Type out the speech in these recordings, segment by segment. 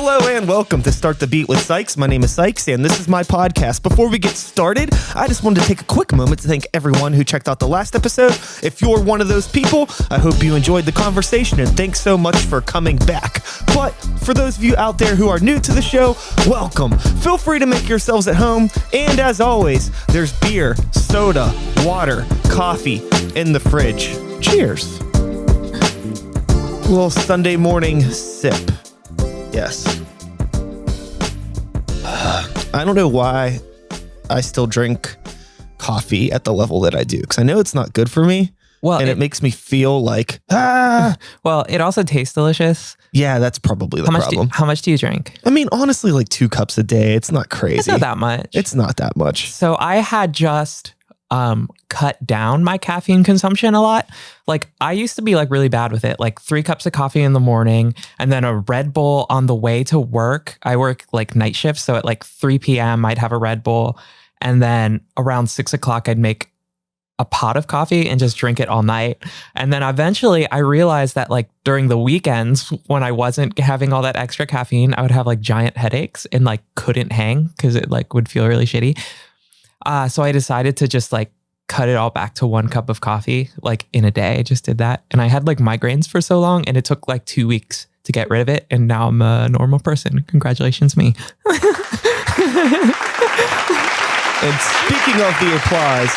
Hello and welcome to Start the Beat with Sykes. My name is Sykes and this is my podcast. Before we get started, I just wanted to take a quick moment to thank everyone who checked out the last episode. If you're one of those people, I hope you enjoyed the conversation and thanks so much for coming back. But for those of you out there who are new to the show, welcome. Feel free to make yourselves at home. And as always, there's beer, soda, water, coffee in the fridge. Cheers. A little Sunday morning sip. Yes. I don't know why I still drink coffee at the level that I do, because I know it's not good for me. Well, and it makes me feel like, Well, it also tastes delicious. Yeah, that's probably the problem. How much do you drink? I mean, honestly, like 2 cups a day. It's not crazy. It's not that much. It's not that much. So I had just cut down my caffeine consumption a lot. Like I used to be like really bad with it, like 3 cups of coffee in the morning and then a Red Bull on the way to work. I work like night shifts. So at like 3 p.m. I'd have a Red Bull. And then around 6 o'clock, I'd make a pot of coffee and just drink it all night. And then eventually I realized that like during the weekends when I wasn't having all that extra caffeine, I would have like giant headaches and like couldn't hang because it like would feel really shitty. So I decided to just like cut it all back to 1 cup of coffee, like in a day. I just did that. And I had like migraines for so long and it took like 2 weeks to get rid of it. And now I'm a normal person. Congratulations, me. And speaking of the applause,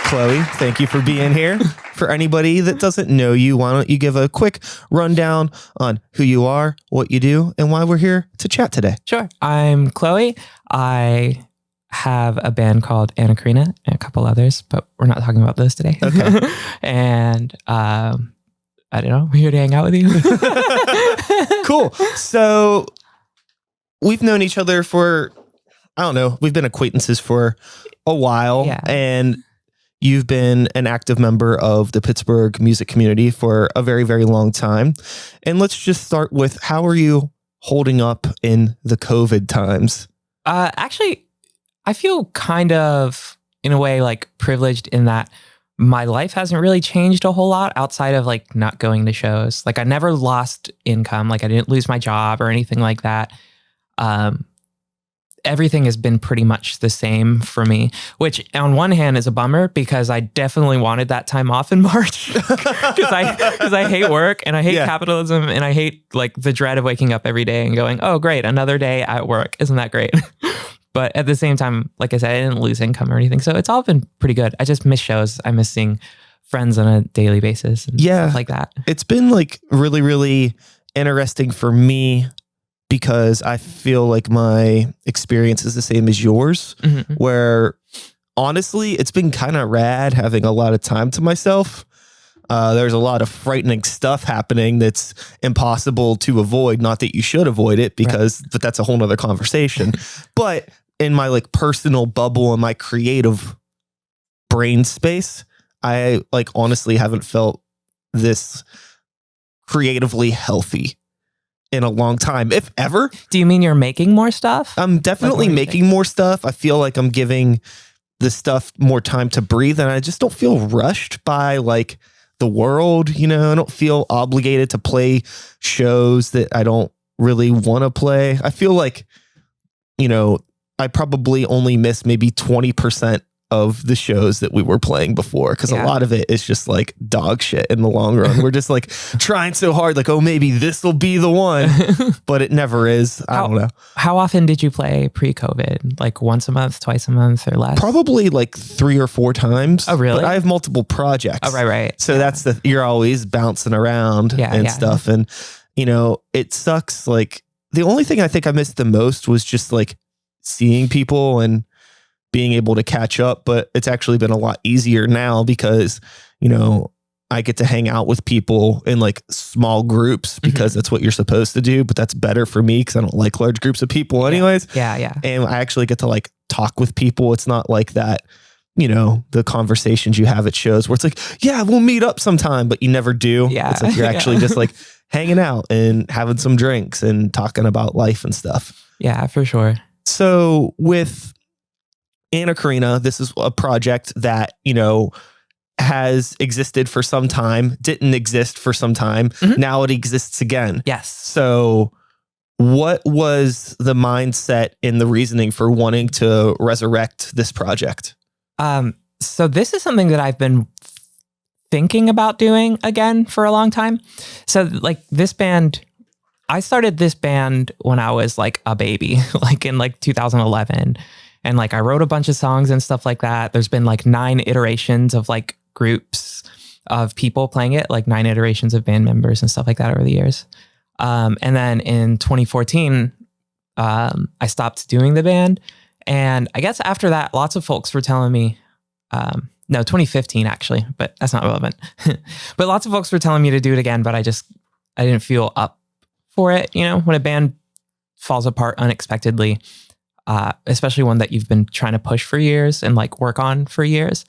Chloe, thank you for being here. For anybody that doesn't know you, why don't you give a quick rundown on who you are, what you do, and why we're here to chat today? Sure. I'm Chloe. I have a band called Arent and a couple others, but we're not talking about those today. Okay. And I don't know. We're here to hang out with you. Cool. So we've known each other for, I don't know, we've been acquaintances for a while. Yeah. And you've been an active member of the Pittsburgh music community for a very, very long time. And let's just start with, how are you holding up in the COVID times? Actually, I feel kind of, in a way, like privileged in that my life hasn't really changed a whole lot outside of like not going to shows. Like I never lost income. Like I didn't lose my job or anything like that. Everything has been pretty much the same for me, which on one hand is a bummer because I definitely wanted that time off in March because I hate work and I hate capitalism and I hate like the dread of waking up every day and going, oh, great, another day at work. Isn't that great? But at the same time, like I said, I didn't lose income or anything. So it's all been pretty good. I just miss shows. I miss seeing friends on a daily basis and stuff like that. It's been like really, really interesting for me because I feel like my experience is the same as yours, where honestly, it's been kind of rad having a lot of time to myself. There's a lot of frightening stuff happening that's impossible to avoid. Not that you should avoid it because, but that's a whole nother conversation. But in my like personal bubble and my creative brain space, I like honestly haven't felt this creatively healthy in a long time, if ever. Do you mean you're making more stuff? I'm definitely making more stuff. I feel like I'm giving the stuff more time to breathe and I just don't feel rushed by like the world, you know. I don't feel obligated to play shows that I don't really want to play. I feel like, you know, I probably only miss maybe 20% of the shows that we were playing before because a lot of it is just like dog shit in the long run. We're just like trying so hard, like, oh, maybe this will be the one, but it never is. I don't know. How often did you play pre-COVID? Like once a month, twice a month, or less? Probably like 3 or 4 times. Oh, really? But I have multiple projects. Oh, right. So that's you're always bouncing around and stuff. And, you know, it sucks. Like the only thing I think I missed the most was just like seeing people and being able to catch up, but it's actually been a lot easier now because, you know, I get to hang out with people in like small groups because that's what you're supposed to do, but that's better for me because I don't like large groups of people anyways. Yeah. And I actually get to like talk with people. It's not like that, you know, the conversations you have at shows where it's like, yeah, we'll meet up sometime, but you never do. Yeah. It's like you're actually just like hanging out and having some drinks and talking about life and stuff. Yeah, for sure. So with Anna Karina, this is a project that, you know, has existed for some time, didn't exist for some time. Now it exists again. Yes. So what was the mindset and the reasoning for wanting to resurrect this project? So this is something that I've been thinking about doing again for a long time. So like this band, I started this band when I was like a baby, like in like 2011. And like I wrote a bunch of songs and stuff like that. There's been like 9 iterations of like groups of people playing it, like 9 iterations of band members and stuff like that over the years. And then in 2014, I stopped doing the band. And I guess after that, lots of folks were telling me, no, 2015 actually, but that's not relevant. But lots of folks were telling me to do it again, but I didn't feel up for it. You know, when a band falls apart unexpectedly, especially one that you've been trying to push for years and like work on for years,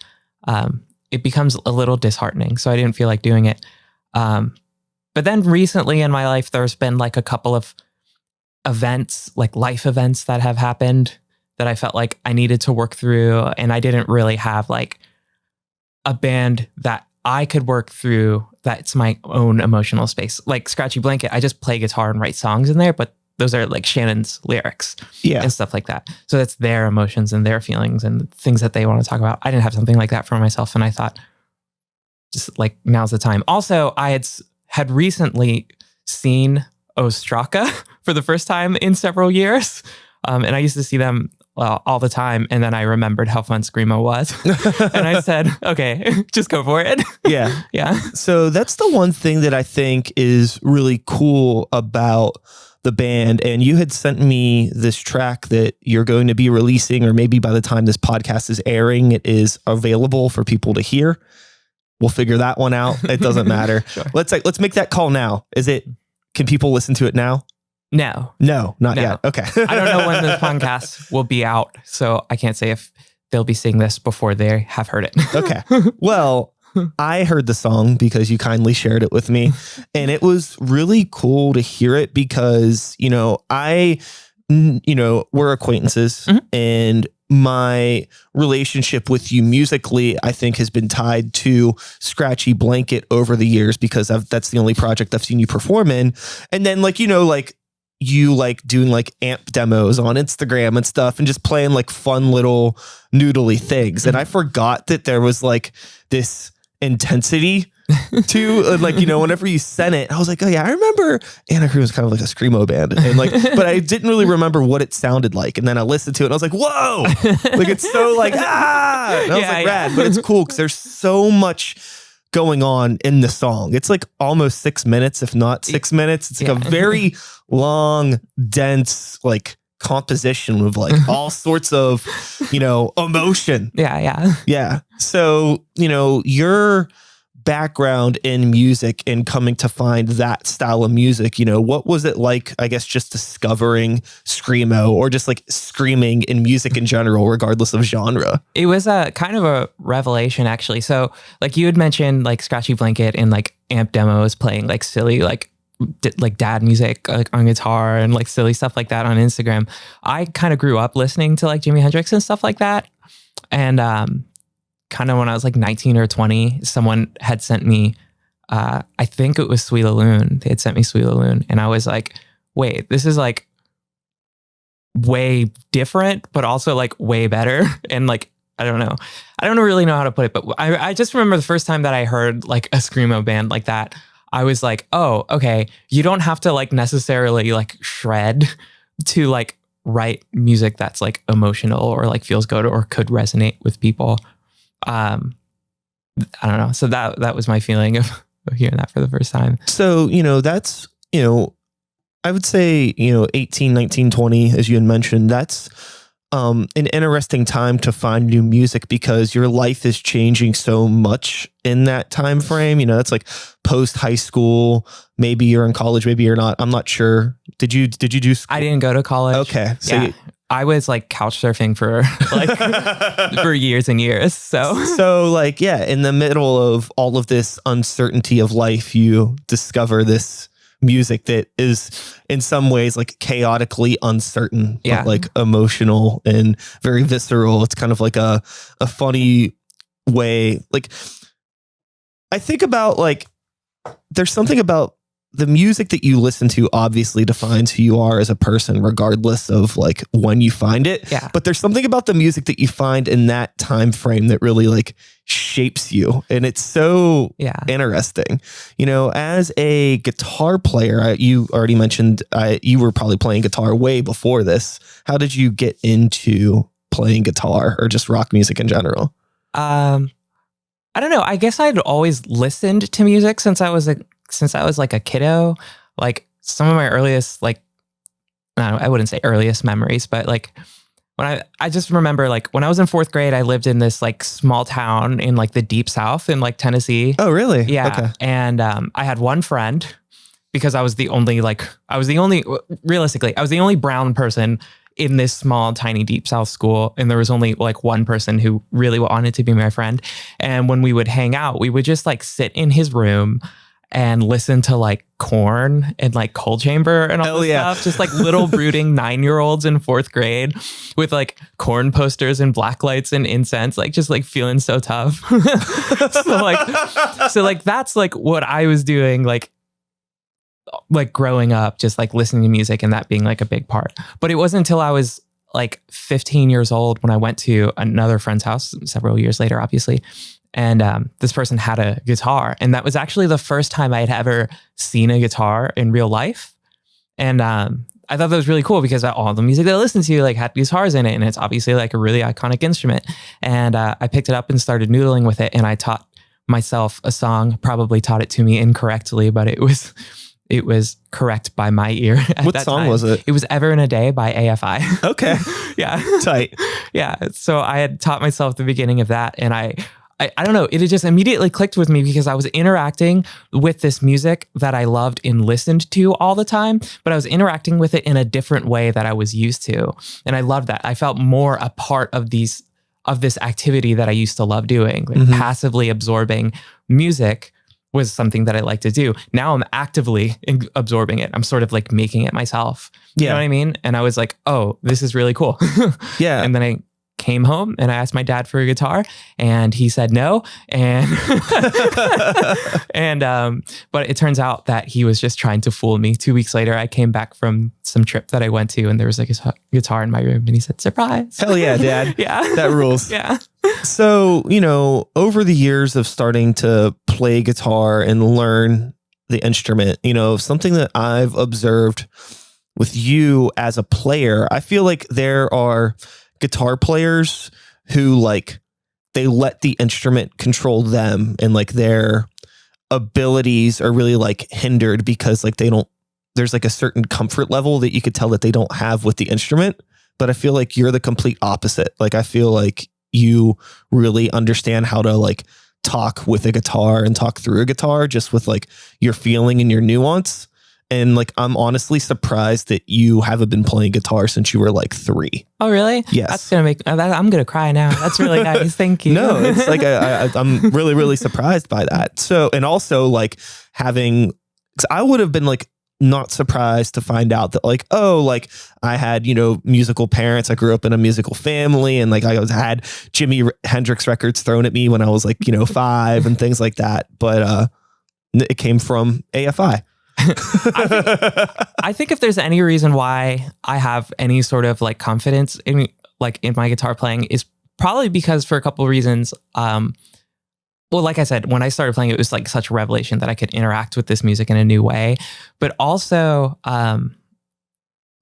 it becomes a little disheartening. So I didn't feel like doing it. But then recently in my life, there's been like a couple of events, like life events that have happened that I felt like I needed to work through. And I didn't really have like a band that I could work through that's my own emotional space. Like Scratchy Blanket, I just play guitar and write songs in there, but those are like Shannon's lyrics and stuff like that. So that's their emotions and their feelings and things that they want to talk about. I didn't have something like that for myself. And I thought just like, now's the time. Also, I had recently seen Ostraka for the first time in several years. And I used to see them all the time. And then I remembered how fun Screamo was. And I said, okay, just go for it. Yeah. Yeah. So that's the one thing that I think is really cool about the band. And you had sent me this track that you're going to be releasing, or maybe by the time this podcast is airing, it is available for people to hear. We'll figure that one out. It doesn't matter. Sure. Let's make that call now. Can people listen to it now? No, not yet. Okay. I don't know when this podcast will be out, so I can't say if they'll be seeing this before they have heard it. Okay. Well, I heard the song because you kindly shared it with me, and it was really cool to hear it because, we're acquaintances, and my relationship with you musically, I think, has been tied to Scratchy Blanket over the years because that's the only project I've seen you perform in. And then you like doing like amp demos on Instagram and stuff and just playing like fun little noodly things. And I forgot that there was like this intensity to whenever you sent it, I was like, oh yeah, I remember Anna Crew was kind of like a Screamo band. And but I didn't really remember what it sounded like. And then I listened to it and I was like, whoa, like it's so like, and I was rad, but it's cool because there's so much going on in the song. It's like almost 6 minutes, if not 6 minutes. It's like a very long, dense, like composition with like all sorts of, emotion. Yeah. So, your background in music and coming to find that style of music, what was it like, I guess, just discovering Screamo or just like screaming in music in general, regardless of genre? It was a kind of a revelation, actually. So like you had mentioned like Scratchy Blanket and like amp demos playing like silly, like dad music like on guitar and like silly stuff like that on Instagram. I kind of grew up listening to like Jimi Hendrix and stuff like that. And kind of when I was like 19 or 20, someone had sent me, I think it was Sweet Loon. They had sent me Sweet Loon. And I was like, wait, this is like way different, but also like way better. And like, I don't know. I don't really know how to put it, but I just remember the first time that I heard like a Screamo band like that, I was like, oh, okay. You don't have to like necessarily like shred to like write music that's like emotional or like feels good or could resonate with people. I don't know. So that was my feeling of hearing that for the first time. So, that's, I would say, 18, 19, 20, as you had mentioned, that's an interesting time to find new music because your life is changing so much in that time frame. That's like post high school. Maybe you're in college, maybe you're not. I'm not sure. Did you do school? I didn't go to college. Okay. So I was like couch surfing for like for years and years. So like, yeah, in the middle of all of this uncertainty of life, you discover this music that is in some ways like chaotically uncertain, but like emotional and very visceral. It's kind of like a funny way. Like I think about like, there's something about the music that you listen to obviously defines who you are as a person, regardless of like when you find it. Yeah. But there's something about the music that you find in that time frame that really like shapes you. And it's so interesting. You know, as a guitar player, you already mentioned you were probably playing guitar way before this. How did you get into playing guitar or just rock music in general? I don't know. I guess I'd always listened to music since I was like a kiddo. Like some of my earliest, like, I wouldn't say earliest memories, but like when I just remember like when I was in 4th grade, I lived in this like small town in like the deep South in like Tennessee. Oh, really? Yeah. Okay. And I had one friend because I was the only brown person in this small, tiny, deep South school. And there was only like one person who really wanted to be my friend. And when we would hang out, we would just like sit in his room and listen to like Korn and like Cold Chamber and all this stuff. Just like little brooding 9-year-olds in 4th grade with like Korn posters and black lights and incense, like just like feeling so tough. so like that's like what I was doing, like growing up, just like listening to music and that being like a big part. But it wasn't until I was like 15 years old when I went to another friend's house several years later, obviously. And this person had a guitar. And that was actually the first time I had ever seen a guitar in real life. And I thought that was really cool because all the music that I listened to like had guitars in it. And it's obviously like a really iconic instrument. And I picked it up and started noodling with it. And I taught myself a song, probably taught it to me incorrectly, but it was correct by my ear. What song was it? It was Ever in a Day by AFI. Okay. Yeah. Tight. Yeah. So I had taught myself the beginning of that. And I don't know, it had just immediately clicked with me because I was interacting with this music that I loved and listened to all the time, but I was interacting with it in a different way that I was used to. And I loved that. I felt more a part of this activity that I used to love doing. Like passively absorbing music was something that I like to do. Now I'm actively absorbing it. I'm sort of like making it myself. You know what I mean? And I was like, oh, this is really cool. Yeah. And then I came home and I asked my dad for a guitar and he said no. And, but it turns out that he was just trying to fool me. 2 weeks later, I came back from some trip that I went to and there was like a guitar in my room and he said, surprise. Hell yeah, Dad. Yeah. That rules. Yeah. So, you know, over the years of starting to play guitar and learn the instrument, you know, something that I've observed with you as a player, I feel like there are guitar players who like they let the instrument control them and like their abilities are really like hindered because like there's like a certain comfort level that you could tell that they don't have with the instrument. But I feel like you're the complete opposite. Like I feel like you really understand how to like talk with a guitar and talk through a guitar just with like your feeling and your nuance. And like, I'm honestly surprised that you haven't been playing guitar since you were like 3. Oh, really? Yes. That's going to make, I'm going to cry now. That's really nice. Thank you. No, it's like, I'm really, really surprised by that. So, and also like having, cause I would have been like, not surprised to find out that like, oh, like I had, you know, musical parents. I grew up in a musical family and like I had Jimi Hendrix records thrown at me when I was like, you know, 5 and things like that. But it came from AFI. I think if there's any reason why I have any sort of like confidence in my guitar playing is probably because for a couple of reasons. Well, like I said, when I started playing, it was like such a revelation that I could interact with this music in a new way. But also,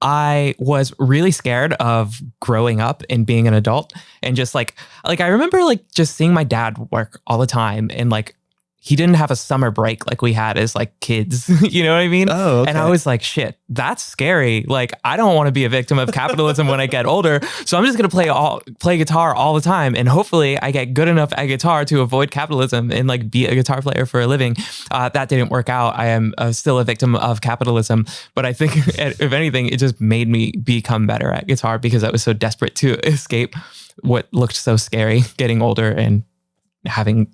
I was really scared of growing up and being an adult and just like I remember like just seeing my dad work all the time and like he didn't have a summer break like we had as like kids, you know what I mean? Oh, okay. And I was like, shit, that's scary. Like, I don't want to be a victim of capitalism when I get older. So I'm just going to play guitar all the time. And hopefully I get good enough at guitar to avoid capitalism and like be a guitar player for a living. That didn't work out. I am still a victim of capitalism. But I think if anything, it just made me become better at guitar because I was so desperate to escape what looked so scary getting older and having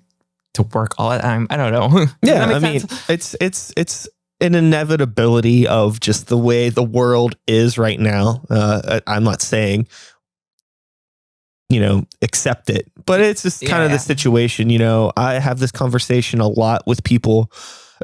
to work all the time. I don't know. Yeah, I mean, it's an inevitability of just the way the world is right now. I'm not saying, you know, accept it, but it's just kind of the situation. You know, I have this conversation a lot with people,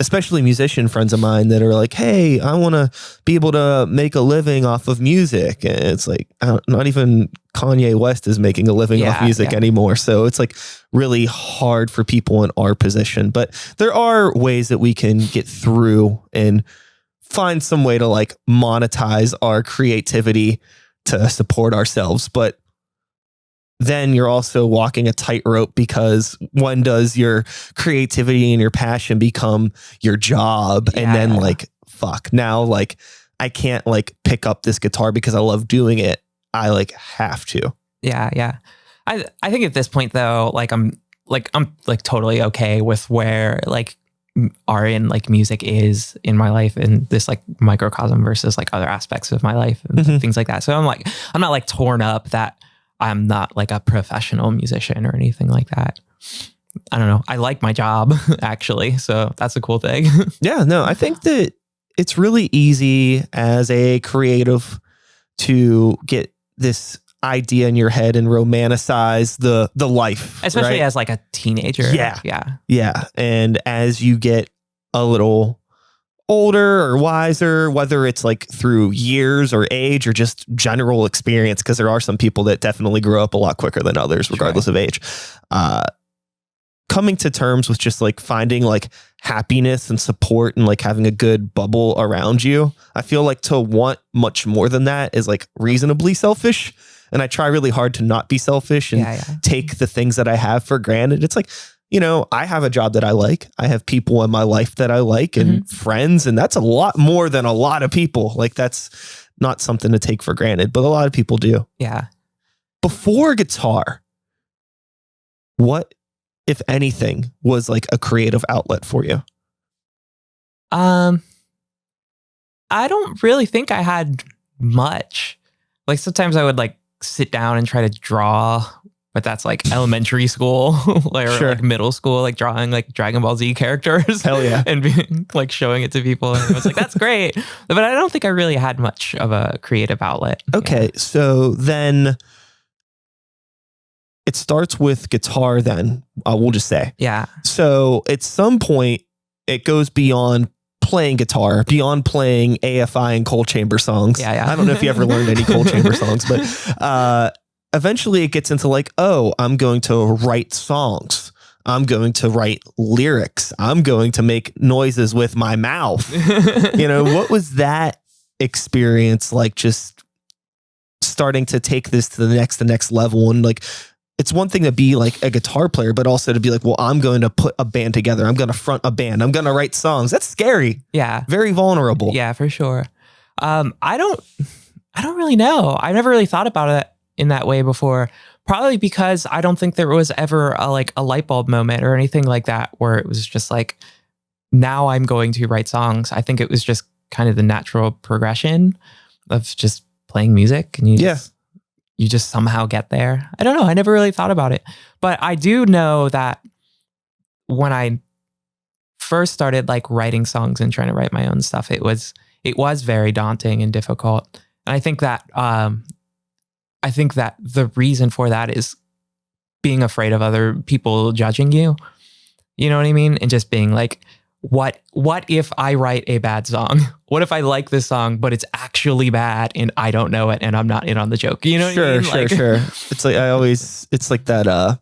especially musician friends of mine that are like, hey, I want to be able to make a living off of music. And it's like, not even Kanye West is making a living off music anymore. So it's like really hard for people in our position. But there are ways that we can get through and find some way to like monetize our creativity to support ourselves. But then you're also walking a tightrope, because when does your creativity and your passion become your job? And then like, fuck, now like I can't like pick up this guitar because I love doing it. I like have to. Yeah. I think at this point though, I'm totally okay with where like art and like music is in my life, and this like microcosm versus like other aspects of my life and things like that. So I'm not like torn up that I'm not like a professional musician or anything like that. I don't know. I like my job actually. So that's a cool thing. Yeah, no, I think that it's really easy as a creative to get this idea in your head and romanticize the life. Especially right? as like a teenager. Yeah. And as you get a little older or wiser, whether it's like through years or age or just general experience, because there are some people that definitely grow up a lot quicker than others, regardless of age. Coming to terms with just like finding like happiness and support and like having a good bubble around you. I feel like to want much more than that is like reasonably selfish. And I try really hard to not be selfish and take the things that I have for granted. It's like, you know, I have a job that I like. I have people in my life that I like and friends. And that's a lot more than a lot of people. Like that's not something to take for granted, but a lot of people do. Yeah. Before guitar, what, if anything, was like a creative outlet for you? I don't really think I had much. Like sometimes I would like sit down and try to draw, but that's like elementary school or like middle school, like drawing like Dragon Ball Z characters. Hell yeah. And being, like showing it to people. And I was like, that's great. But I don't think I really had much of a creative outlet. Okay. So then it starts with guitar then, we'll just say. Yeah. So at some point it goes beyond playing guitar, beyond playing AFI and coal chamber songs. Yeah. I don't know if you ever learned any coal chamber songs, but eventually it gets into like, oh, I'm going to write songs. I'm going to write lyrics. I'm going to make noises with my mouth. You know, what was that experience like, just starting to take this to the next level? And like, it's one thing to be like a guitar player, but also to be like, well, I'm going to put a band together. I'm going to front a band. I'm going to write songs. That's scary. Yeah. Very vulnerable. Yeah, for sure. I don't really know. I've never really thought about it in that way before. Probably because I don't think there was ever a light bulb moment or anything like that where it was just like, now I'm going to write songs. I think it was just kind of the natural progression of just playing music, and you just somehow get there. I don't know. I never really thought about it. But I do know that when I first started like writing songs and trying to write my own stuff, it was very daunting and difficult. And I think that the reason for that is being afraid of other people judging you. You know what I mean? And just being like, what if I write a bad song? What if I like this song, but it's actually bad and I don't know it and I'm not in on the joke? You know what I mean? Sure. It's like, it's like that,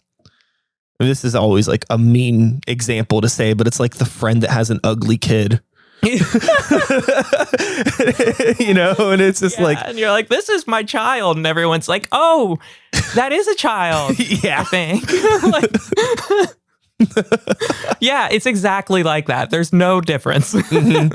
this is always like a mean example to say, but it's like the friend that has an ugly kid. You know, and it's just like, and you're like, this is my child, and everyone's like, oh, that is a child. Yeah, I think. Yeah, it's exactly like that. There's no difference. And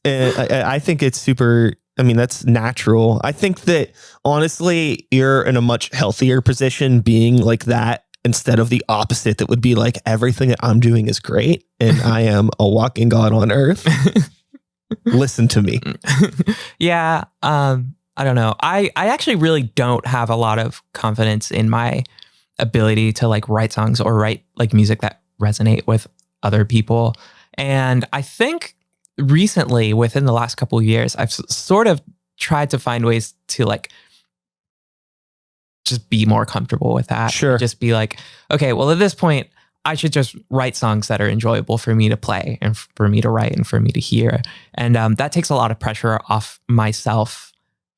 I think it's super, I mean, that's natural. I think that honestly, you're in a much healthier position being like that, instead of the opposite that would be like, everything that I'm doing is great and I am a walking God on earth. Listen to me. Yeah. I don't know. I actually really don't have a lot of confidence in my ability to like write songs or write like music that resonate with other people. And I think recently, within the last couple of years, I've sort of tried to find ways to like just be more comfortable with that. Sure. Just be like, okay, well, at this point, I should just write songs that are enjoyable for me to play and for me to write and for me to hear. And that takes a lot of pressure off myself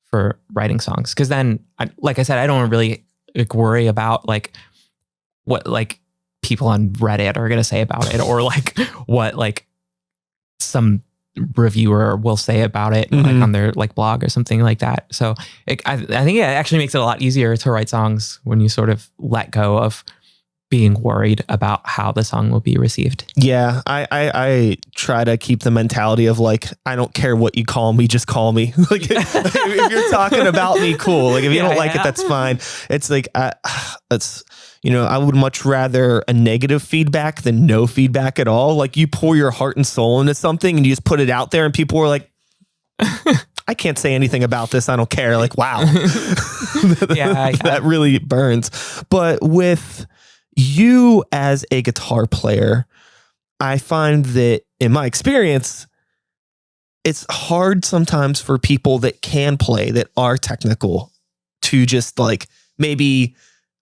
for writing songs. Because then, like I said, I don't really like worry about like what like people on Reddit are going to say about it, or like what like some reviewer will say about it like on their like blog or something like that. So I think it actually makes it a lot easier to write songs when you sort of let go of being worried about how the song will be received. Yeah, I try to keep the mentality of like, I don't care what you call me, just call me. Like if you're talking about me, cool. Like if you don't like it, that's fine. It's like, it's, you know, I would much rather a negative feedback than no feedback at all. Like you pour your heart and soul into something and you just put it out there and people are like, I can't say anything about this. I don't care. Like, wow. That really burns. But with you as a guitar player, I find that in my experience, it's hard sometimes for people that can play, that are technical, to just like maybe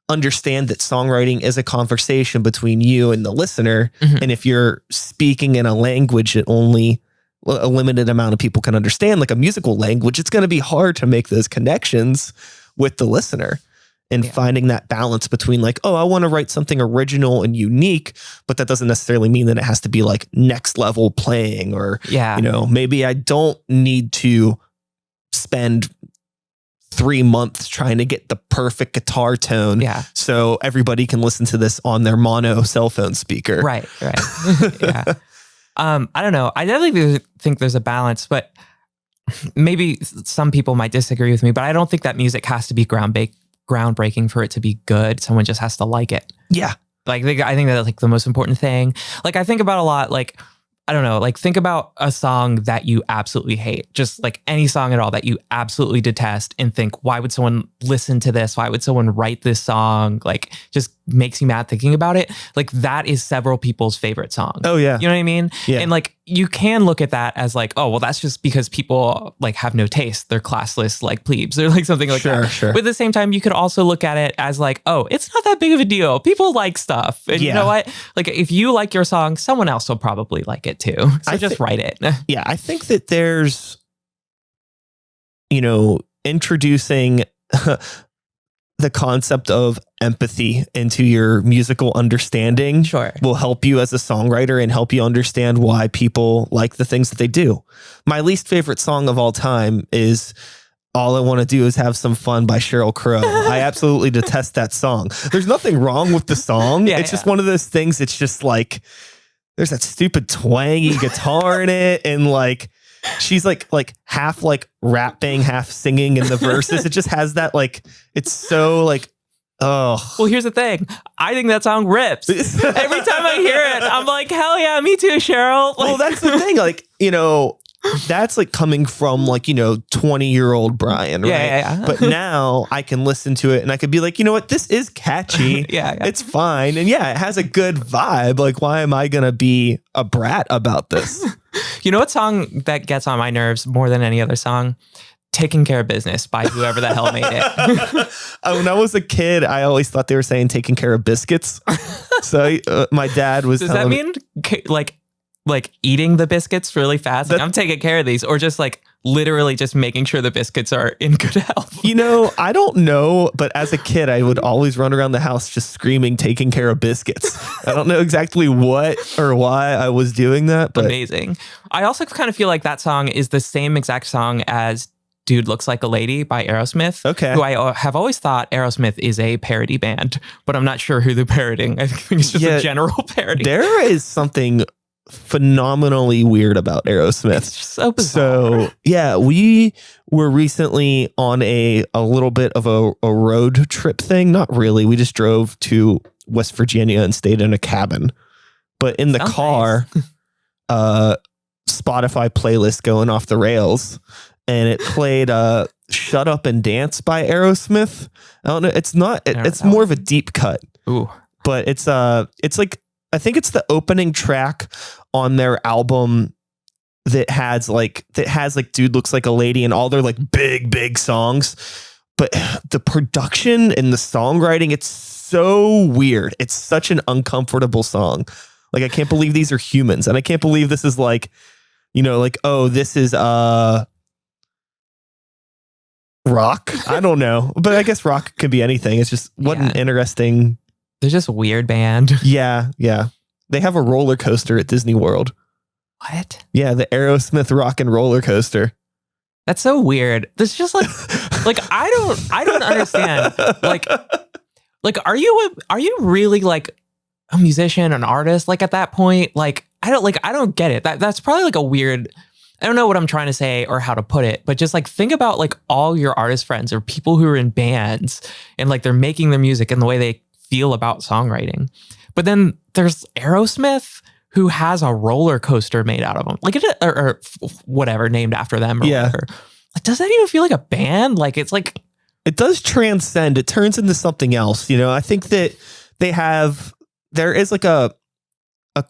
understand that songwriting is a conversation between you and the listener. And if you're speaking in a language that only a limited amount of people can understand, like a musical language, it's going to be hard to make those connections with the listener. And finding that balance between like, oh, I want to write something original and unique, but that doesn't necessarily mean that it has to be like next level playing, or, you know, maybe I don't need to spend 3 months trying to get the perfect guitar tone. So everybody can listen to this on their mono cell phone speaker. Right. Yeah. I don't know. I definitely think there's a balance, but maybe some people might disagree with me, but I don't think that music has to be groundbreaking for it to be good. Someone just has to like it. Yeah. Like I think that's like the most important thing. Like I think about a lot, like, I don't know, like think about a song that you absolutely hate, just like any song at all that you absolutely detest, and think, why would someone listen to this? Why would someone write this song? Like just makes you mad thinking about it. Like that is several people's favorite song. Oh yeah. You know what I mean? Yeah. And like you can look at that as like, oh, well, that's just because people like have no taste. They're classless, like plebes, or like something like that. Sure. But at the same time, you could also look at it as like, oh, it's not that big of a deal. People like stuff. And you know what? Like if you like your song, someone else will probably like it too. So just write it. Yeah. I think that there's, you know, introducing the concept of empathy into your musical understanding will help you as a songwriter and help you understand why people like the things that they do. My least favorite song of all time is All I Want to Do Is Have Some Fun by Sheryl Crow. I absolutely detest that song. There's nothing wrong with the song. It's just one of those things. It's just like, there's that stupid twangy guitar in it. And like, she's like half like rapping, half singing in the verses. It just has that like, it's so like, oh. Well, here's the thing. I think that song rips. Every time I hear it, I'm like, hell yeah, me too, Cheryl. Like, well, that's the thing. Like, you know, that's like coming from like, you know, 20-year-old Brian, right? Yeah. But now I can listen to it and I could be like, you know what, this is catchy. It's fine. And yeah, it has a good vibe. Like, why am I going to be a brat about this? You know what song that gets on my nerves more than any other song? Taking Care of Business by whoever the hell made it. When I was a kid, I always thought they were saying taking care of biscuits. So my dad was Does that mean like eating the biscuits really fast? Like, I'm taking care of these, or just like literally just making sure the biscuits are in good health? You know, I don't know, but as a kid, I would always run around the house just screaming, taking care of biscuits. I don't know exactly what or why I was doing that, but amazing. I also kind of feel like that song is the same exact song as Dude Looks Like a Lady by Aerosmith. Okay. Who I have always thought Aerosmith is a parody band, but I'm not sure who they're parodying. I think it's just a general parody. There is something phenomenally weird about Aerosmith. It's just so bizarre. So yeah, we were recently on a little bit of a road trip thing. Not really. We just drove to West Virginia and stayed in a cabin. But in the car, nice. Spotify playlist going off the rails, and it played Shut Up and Dance by Aerosmith. I don't know. It's not, it's more of a deep cut. Ooh. But it's like, I think it's the opening track on their album that has like Dude Looks Like a Lady and all their like big songs. But the production and the songwriting, it's so weird. It's such an uncomfortable song. Like, I can't believe these are humans. And I can't believe this is like, you know, like, oh, this is rock. I don't know. But I guess rock could be anything. It's just what an interesting. They're just a weird band. Yeah. Yeah. They have a roller coaster at Disney World. What? Yeah. The Aerosmith rock and roller coaster. That's so weird. This just like I don't understand. Like are you really like a musician, an artist? Like at that point, like I don't get it. That's probably like a weird, I don't know what I'm trying to say or how to put it, but just like think about like all your artist friends or people who are in bands and like they're making their music and the way they feel about songwriting. But then there's Aerosmith, who has a roller coaster made out of them, like or whatever, named after them or whatever. Like, does that even feel like a band? Like, it's like, it does transcend. It turns into something else. You know, I think that there is like a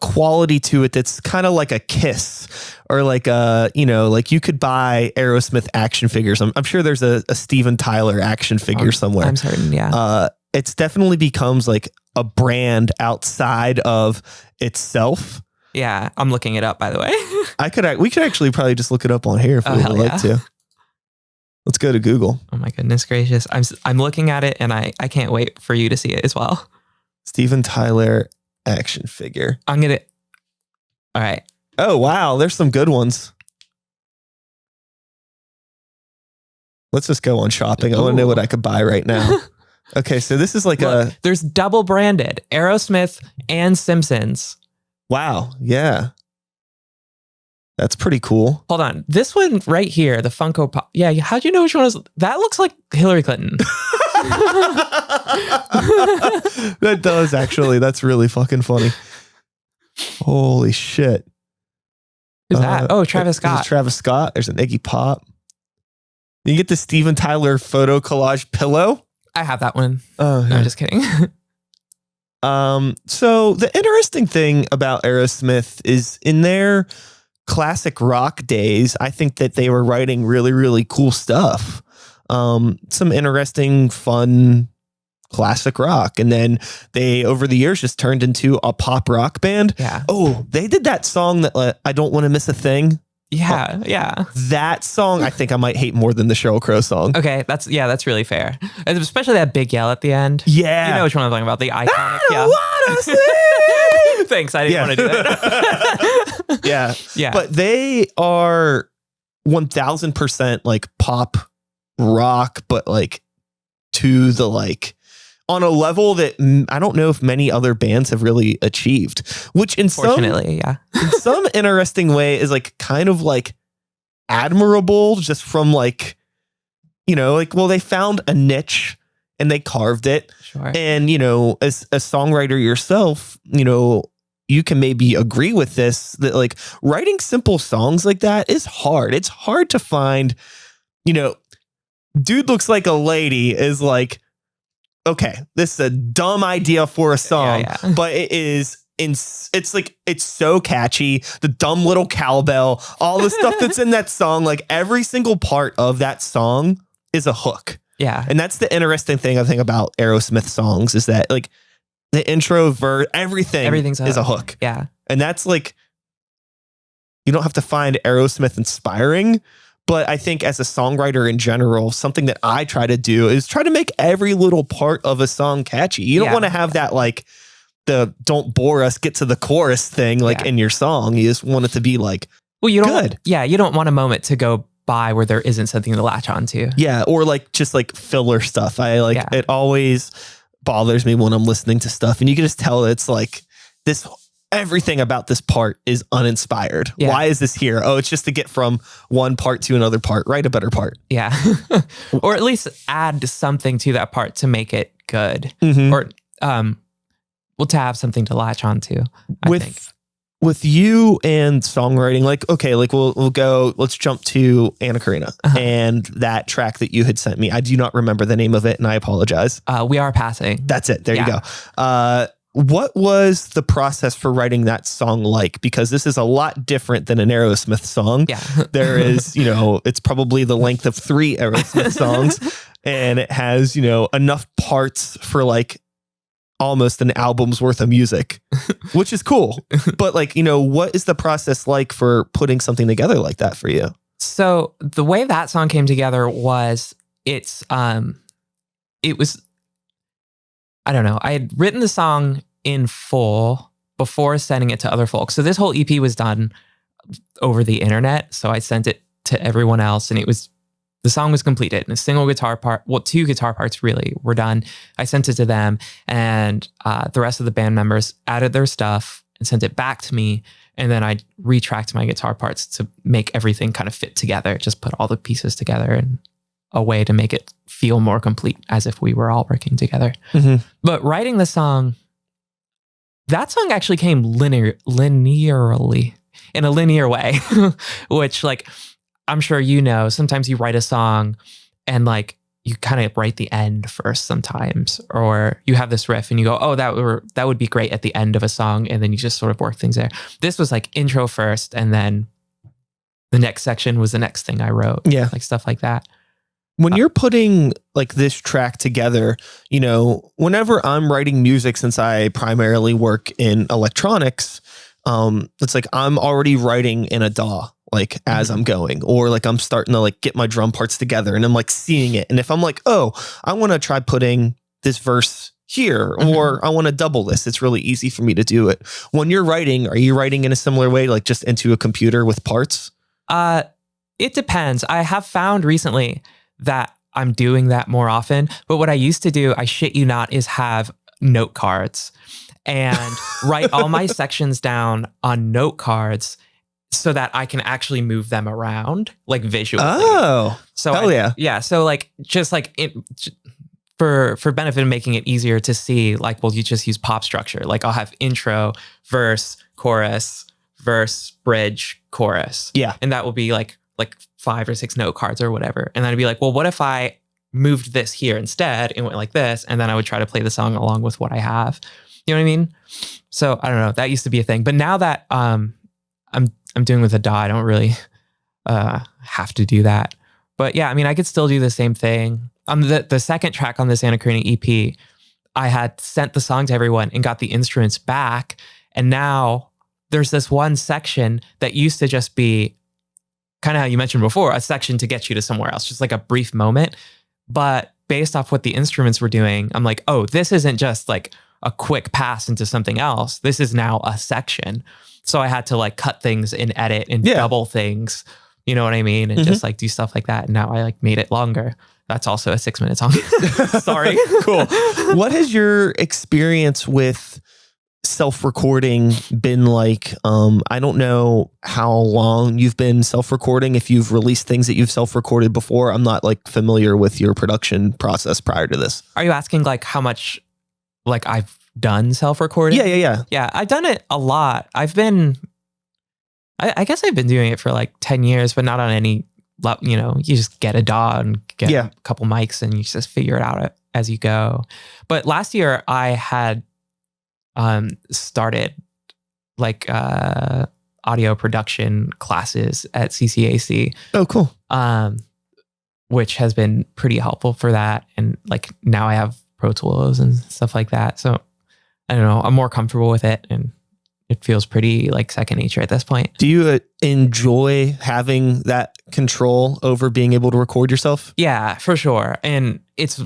quality to it that's kind of like a Kiss or like you know, like you could buy Aerosmith action figures. I'm sure there's a Steven Tyler action figure somewhere. I'm certain. Yeah. It's definitely becomes like a brand outside of itself. Yeah, I'm looking it up, by the way. We could actually probably just look it up on here if we would like to. Let's go to Google. Oh my goodness gracious. I'm looking at it and I can't wait for you to see it as well. Steven Tyler action figure. All right. Oh, wow. There's some good ones. Let's just go on shopping. I want to know what I could buy right now. Okay, so this is like there's double branded Aerosmith and Simpsons. Wow, yeah. That's pretty cool. Hold on. This one right here, the Funko Pop. Yeah, how'd you know which one was? That looks like Hillary Clinton. That does, actually. That's really fucking funny. Holy shit. Who's that? Oh, Travis Scott. There's Travis Scott. There's an Iggy Pop. You get the Steven Tyler photo collage pillow. I have that one. Oh, yeah. No, I'm just kidding. So the interesting thing about Aerosmith is in their classic rock days, I think that they were writing really, really cool stuff. Some interesting, fun, classic rock. And then they, over the years, just turned into a pop rock band. Yeah. Oh, they did that song that I Don't Want to Miss a Thing. Yeah, yeah. That song, I think I might hate more than the Sheryl Crow song. Okay, that's really fair. And especially that big yell at the end. Yeah. You know which one I'm talking about, the iconic yell. Thanks, I didn't want to do that. Yeah. Yeah. But they are 1000% like pop rock, but like to the like on a level that I don't know if many other bands have really achieved, which in some interesting way is like kind of like admirable just from like, you know, like, well, they found a niche and they carved it. Sure. And, you know, as a songwriter yourself, you know, you can maybe agree with this, that like writing simple songs like that is hard. It's hard to find, you know, Dude Looks Like a Lady is like, okay, this is a dumb idea for a song, but it's like, it's so catchy. The dumb little cowbell, all the stuff that's in that song, like every single part of that song is a hook. Yeah. And that's the interesting thing I think about Aerosmith songs is that like the intro, verse, everything's is a hook. Yeah. And that's like, you don't have to find Aerosmith inspiring. But I think as a songwriter in general, something that I try to do is try to make every little part of a song catchy. You don't want to have that like the don't bore us, get to the chorus thing like in your song. You just want it to be like, well, you don't, you don't want a moment to go by where there isn't something to latch onto. Yeah. Or like just like filler stuff. It always bothers me when I'm listening to stuff and you can just tell it's like this. Everything about this part is uninspired. Yeah. Why is this here? Oh, it's just to get from one part to another part. Write a better part. Yeah. Or at least add something to that part to make it good. Mm-hmm. Or well, to have something to latch onto, I think. With you and songwriting, like, okay, like we'll go, let's jump to Anna Karina and that track that you had sent me. I do not remember the name of it and I apologize. We Are Passing. That's it. There you go. What was the process for writing that song like? Because this is a lot different than an Aerosmith song. Yeah. There is, you know, it's probably the length of 3 Aerosmith songs and it has, you know, enough parts for like almost an album's worth of music, which is cool. But like, you know, what is the process like for putting something together like that for you? So the way that song came together was it was, I don't know. I had written the song in full before sending it to other folks. So this whole EP was done over the internet. So I sent it to everyone else, and the song was completed, and a single guitar part, well, 2 guitar parts really were done. I sent it to them, and the rest of the band members added their stuff and sent it back to me. And then I retracked my guitar parts to make everything kind of fit together, just put all the pieces together in a way to make it feel more complete, as if we were all working together. Mm-hmm. But writing the song, that song actually came linearly, in a linear way, which like, I'm sure you know, sometimes you write a song and like you kind of write the end first sometimes, or you have this riff and you go, oh, that would be great at the end of a song. And then you just sort of work things there. This was like intro first, and then the next section was the next thing I wrote. Yeah. Like stuff like that. When you're putting like this track together, you know, whenever I'm writing music, since I primarily work in electronics, it's like I'm already writing in a DAW, like as I'm going, or like I'm starting to like get my drum parts together, and I'm like seeing it. And if I'm like, oh, I want to try putting this verse here, or I want to double this, it's really easy for me to do it. When you're writing, are you writing in a similar way, like just into a computer with parts? It depends. I have found recently that I'm doing that more often. But what I used to do, I shit you not, is have note cards and write all my sections down on note cards so that I can actually move them around, like visually. Oh, so hell yeah. Yeah. So like, just like for benefit of making it easier to see, like, well, you just use pop structure. Like I'll have intro, verse, chorus, bridge, chorus. Yeah. And that will be like 5 or 6 note cards or whatever. And then I'd be like, well, what if I moved this here instead and went like this? And then I would try to play the song along with what I have. You know what I mean? So I don't know. That used to be a thing. But now that I'm doing with a DAW, I don't really have to do that. But yeah, I mean, I could still do the same thing. The second track on this Anachrony EP, I had sent the song to everyone and got the instruments back. And now there's this one section that used to just be kind of how you mentioned before, a section to get you to somewhere else, just like a brief moment. But based off what the instruments were doing, I'm like, oh, this isn't just like a quick pass into something else. This is now a section. So I had to like cut things and edit and double things, you know what I mean? And just like do stuff like that. And now I like made it longer. That's also a 6-minute song. Sorry. Cool. What has your experience with self-recording been like? I don't know how long you've been self-recording, if you've released things that you've self-recorded before. I'm not like familiar with your production process prior to this. Are you asking like how much like I've done self-recording? Yeah, I've done it a lot. I guess I've been doing it for like 10 years, but not on any, you know, you just get a DAW and get a couple mics and you just figure it out as you go. But last year I had started like audio production classes at CCAC. Oh, cool. Which has been pretty helpful for that. And like now I have Pro Tools and stuff like that. So I don't know, I'm more comfortable with it and it feels pretty like second nature at this point. Do you enjoy having that control over being able to record yourself? Yeah, for sure. And it's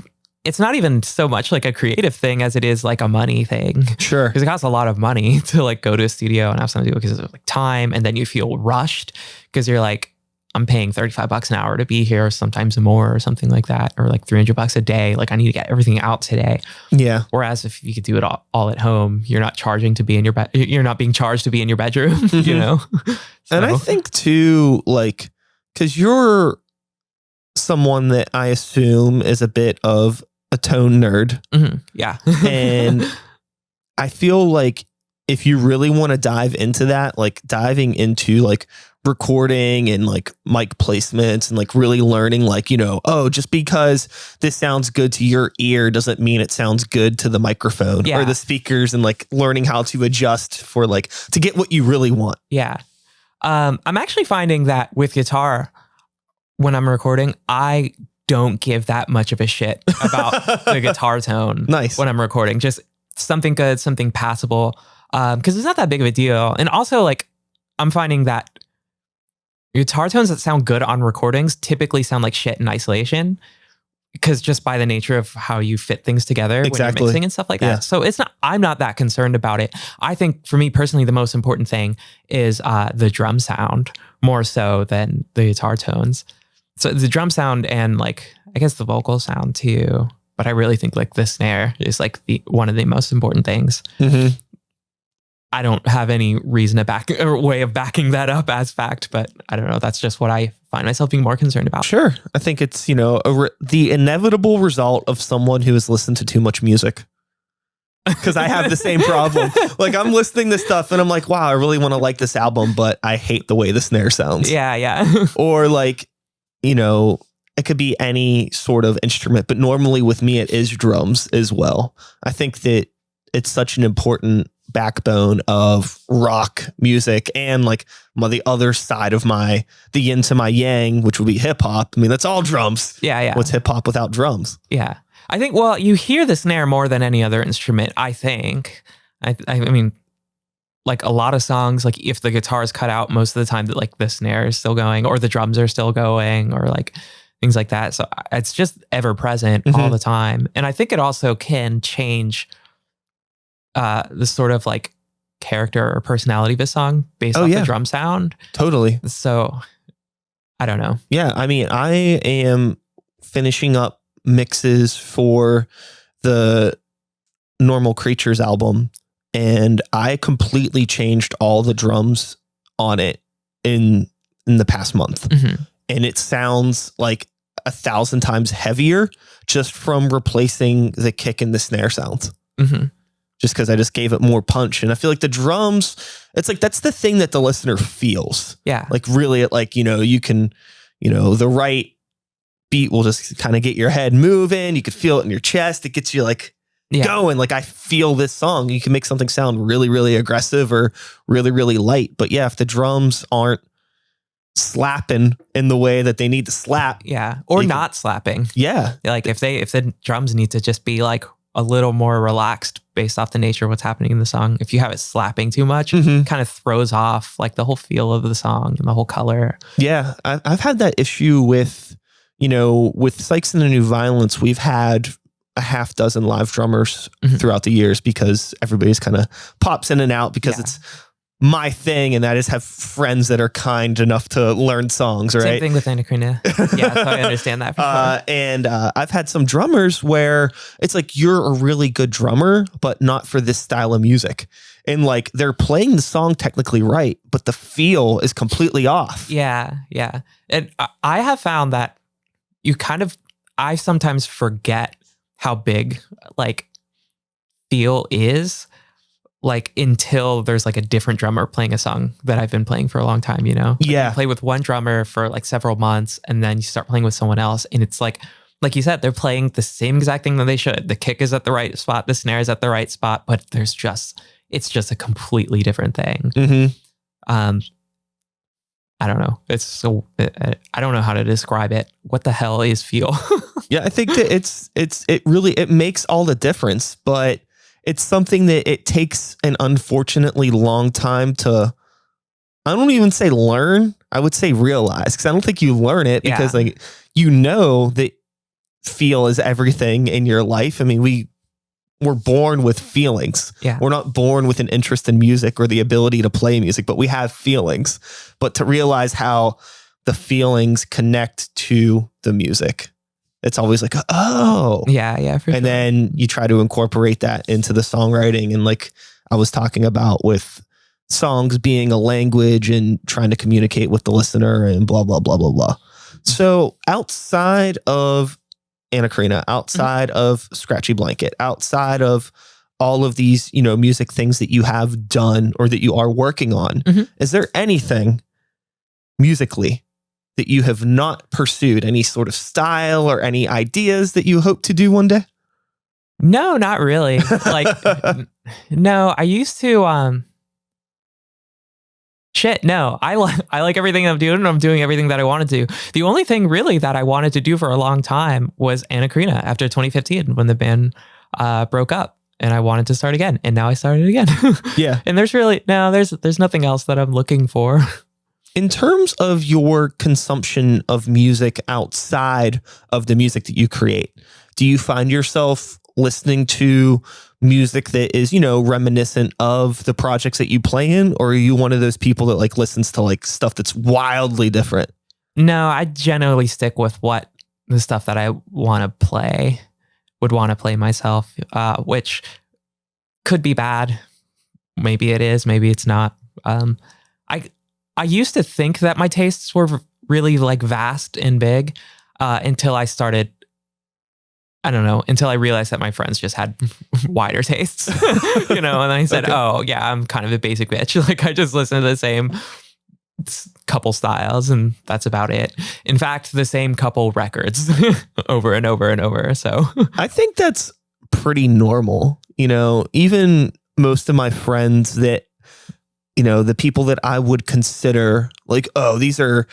not even so much like a creative thing as it is like a money thing. Sure. Because it costs a lot of money to like go to a studio and have something to do because of like time. And then you feel rushed because you're like, I'm paying $35 an hour to be here, sometimes more or something like that, or like $300 a day. Like I need to get everything out today. Yeah. Whereas if you could do it all at home, you're not charging to be in your bed. You're not being charged to be in your bedroom, you know? So. And I think too, like, cause you're someone that I assume is a bit of a tone nerd. Mm-hmm. Yeah. And I feel like if you really want to dive into that, like diving into like recording and like mic placements and like really learning, like, you know, oh, just because this sounds good to your ear doesn't mean it sounds good to the microphone or the speakers, and like learning how to adjust for like to get what you really want. Yeah. I'm actually finding that with guitar, when I'm recording, I don't give that much of a shit about the guitar tone. Nice. When I'm recording. Just something good, something passable, because it's not that big of a deal. And also, like, I'm finding that guitar tones that sound good on recordings typically sound like shit in isolation, because just by the nature of how you fit things together when you're mixing and stuff like that. So I'm not that concerned about it. I think for me personally, the most important thing is the drum sound more so than the guitar tones. So the drum sound and like, I guess the vocal sound too. But I really think like the snare is like one of the most important things. Mm-hmm. I don't have any reason to or way of backing that up as fact, but I don't know. That's just what I find myself being more concerned about. Sure. I think it's, the inevitable result of someone who has listened to too much music. Because I have the same problem. Like, I'm listening to stuff and I'm like, wow, I really want to like this album, but I hate the way the snare sounds. Yeah. Or like, it could be any sort of instrument, but normally with me, it is drums as well. I think that it's such an important backbone of rock music, and like the other side of the yin to my yang, which would be hip hop. I mean, that's all drums. Yeah. What's hip hop without drums? Yeah. I think, well, you hear the snare more than any other instrument, I think. I mean, like a lot of songs, like if the guitar is cut out, most of the time that like the snare is still going, or the drums are still going, or like things like that. So it's just ever present all the time. And I think it also can change the sort of like character or personality of a song based off the drum sound. Totally. So I don't know. Yeah. I mean, I am finishing up mixes for the Normal Creatures album, and I completely changed all the drums on it in the past month. Mm-hmm. And it sounds like 1,000 times heavier just from replacing the kick and the snare sounds. Mm-hmm. Just because I just gave it more punch. And I feel like the drums, it's like, that's the thing that the listener feels. Yeah. Like really, like, you can, the right beat will just kind of get your head moving. You could feel it in your chest. It gets you like going. Like, I feel this song. You can make something sound really, really aggressive or really, really light. But yeah, if the drums aren't slapping in the way that they need to slap. Yeah. Or not slapping. Yeah. Like if the drums need to just be like a little more relaxed based off the nature of what's happening in the song. If you have it slapping too much, it kind of throws off like the whole feel of the song and the whole color. Yeah. I've had that issue with, with Sykes and the New Violence. We've had a half dozen live drummers throughout the years, because everybody's kind of pops in and out because it's my thing, and that is have friends that are kind enough to learn songs, right? Same thing with Anacrina. Yeah, so I understand that for sure. And I've had some drummers where it's like, you're a really good drummer, but not for this style of music. And like, they're playing the song technically right, but the feel is completely off. Yeah. And I have found that I sometimes forget how big like feel is, like until there's like a different drummer playing a song that I've been playing for a long time, Like you play with one drummer for like several months, and then you start playing with someone else, and it's like you said, they're playing the same exact thing that they should. The kick is at the right spot, the snare is at the right spot, but it's just a completely different thing. Mm-hmm. I don't know. I don't know how to describe it. What the hell is feel? Yeah, I think that it makes all the difference, but it's something that it takes an unfortunately long time to, I don't even say learn, I would say realize, because I don't think you learn it because like, that feel is everything in your life. I mean, we're born with feelings. Yeah. We're not born with an interest in music or the ability to play music, but we have feelings. But to realize how the feelings connect to the music, it's always like, oh. Yeah, for sure. And then you try to incorporate that into the songwriting. And like I was talking about with songs being a language and trying to communicate with the listener and blah, blah, blah, blah, blah. So outside of Anacrina, outside of Scratchy Blanket, outside of all of these, music things that you have done or that you are working on, is there anything musically that you have not pursued, any sort of style or any ideas that you hope to do one day? No, not really. Like, no, I used to, no, I like everything I'm doing, and I'm doing everything that I wanted to. The only thing really that I wanted to do for a long time was Anacrina after 2015 when the band broke up. and I wanted to start again, and now I started again. Yeah. And there's nothing else that I'm looking for. In terms of your consumption of music outside of the music that you create, do you find yourself listening to music that is, reminiscent of the projects that you play in? Or are you one of those people that like listens to like stuff that's wildly different? No, I generally stick with the stuff that I would want to play myself, which could be bad. Maybe it is, maybe it's not. I used to think that my tastes were really like vast and big until I started, I don't know, until I realized that my friends just had wider tastes, and then I said, oh yeah, I'm kind of a basic bitch. Like I just listen to the same couple styles and that's about it. In fact, the same couple records over and over and over. So I think that's pretty normal. Even most of my friends that, the people that I would consider like, oh, they're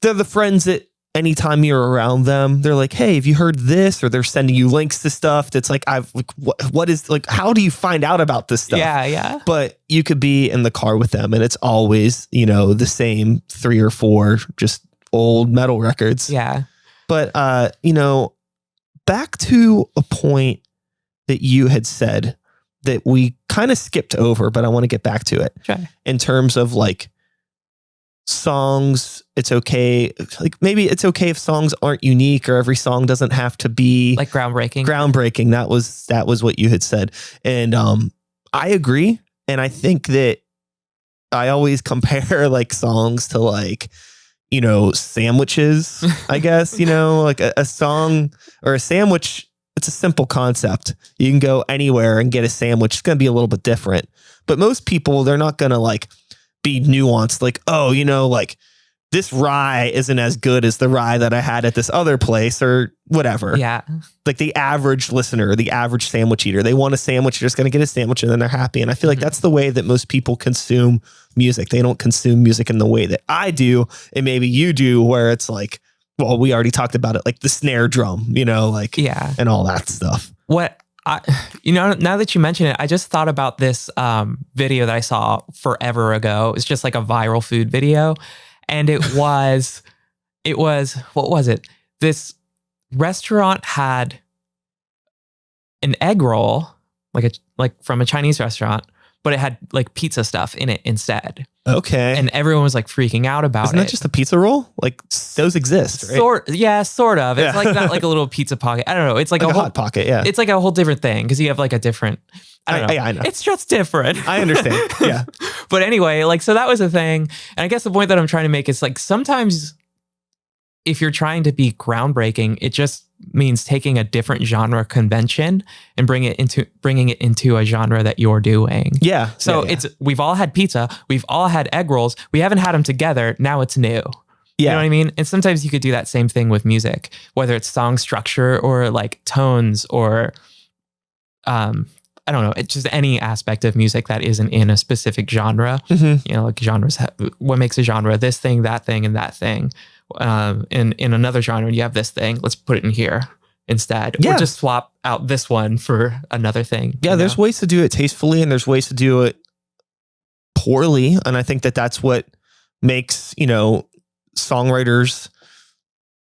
the friends that anytime you're around them, they're like, hey, have you heard this? Or they're sending you links to stuff that's like, what is like, how do you find out about this stuff? Yeah. But you could be in the car with them and it's always, the same 3 or 4 just old metal records. Yeah. But, back to a point that you had said that we kind of skipped over, but I want to get back to it. Sure. In terms of like songs, it's okay. Like maybe it's okay if songs aren't unique or every song doesn't have to be like groundbreaking. That was what you had said. And I agree. And I think that I always compare like songs to like, sandwiches, I guess, like a song or a sandwich. It's a simple concept. You can go anywhere and get a sandwich. It's going to be a little bit different. But most people, they're not going to like be nuanced. Like, oh, like this rye isn't as good as the rye that I had at this other place or whatever. Yeah. Like the average listener, the average sandwich eater, they want a sandwich. They're just going to get a sandwich and then they're happy. And I feel like that's the way that most people consume music. They don't consume music in the way that I do. And maybe you do, where it's like, well, we already talked about it, like the snare drum, like, yeah, and all that stuff. Now that you mention it, I just thought about this video that I saw forever ago. It's just like a viral food video. And it was, what was it? This restaurant had an egg roll, like from a Chinese restaurant, but it had like pizza stuff in it instead. Okay. And everyone was like freaking out about Isn't that just a pizza roll? Like those exist, right? Sort of. It's like not like a little pizza pocket. I don't know. It's like a whole, hot pocket. Yeah. It's like a whole different thing because you have like a different, I don't know. I know. It's just different. I understand. Yeah. But anyway, like, so that was a thing. And I guess the point that I'm trying to make is like, sometimes if you're trying to be groundbreaking, it just means taking a different genre convention and bringing it into a genre that you're doing. Yeah. So we've all had pizza. We've all had egg rolls. We haven't had them together. Now it's new. Yeah. You know what I mean? And sometimes you could do that same thing with music, whether it's song structure or like tones or, I don't know, it's just any aspect of music that isn't in a specific genre. Mm-hmm. Like genres, what makes a genre? This thing, that thing, and that thing. In another genre, you have this thing. Let's put it in here instead. Yeah. Or just swap out this one for another thing. Yeah, there's ways to do it tastefully and there's ways to do it poorly. And I think that that's what makes, songwriters,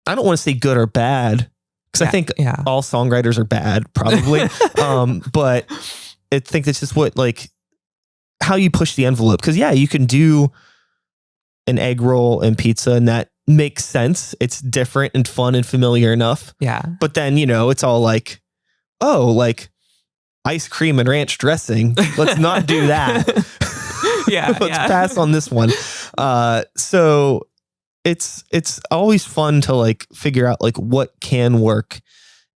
I don't want to say good or bad, because I think all songwriters are bad, probably. But I think that's just what, like, how you push the envelope. Because, you can do an egg roll and pizza and that makes sense. It's different and fun and familiar enough. Yeah. But then, it's all like, oh, like ice cream and ranch dressing. Let's not do that. Let's pass on this one. So it's always fun to like figure out like what can work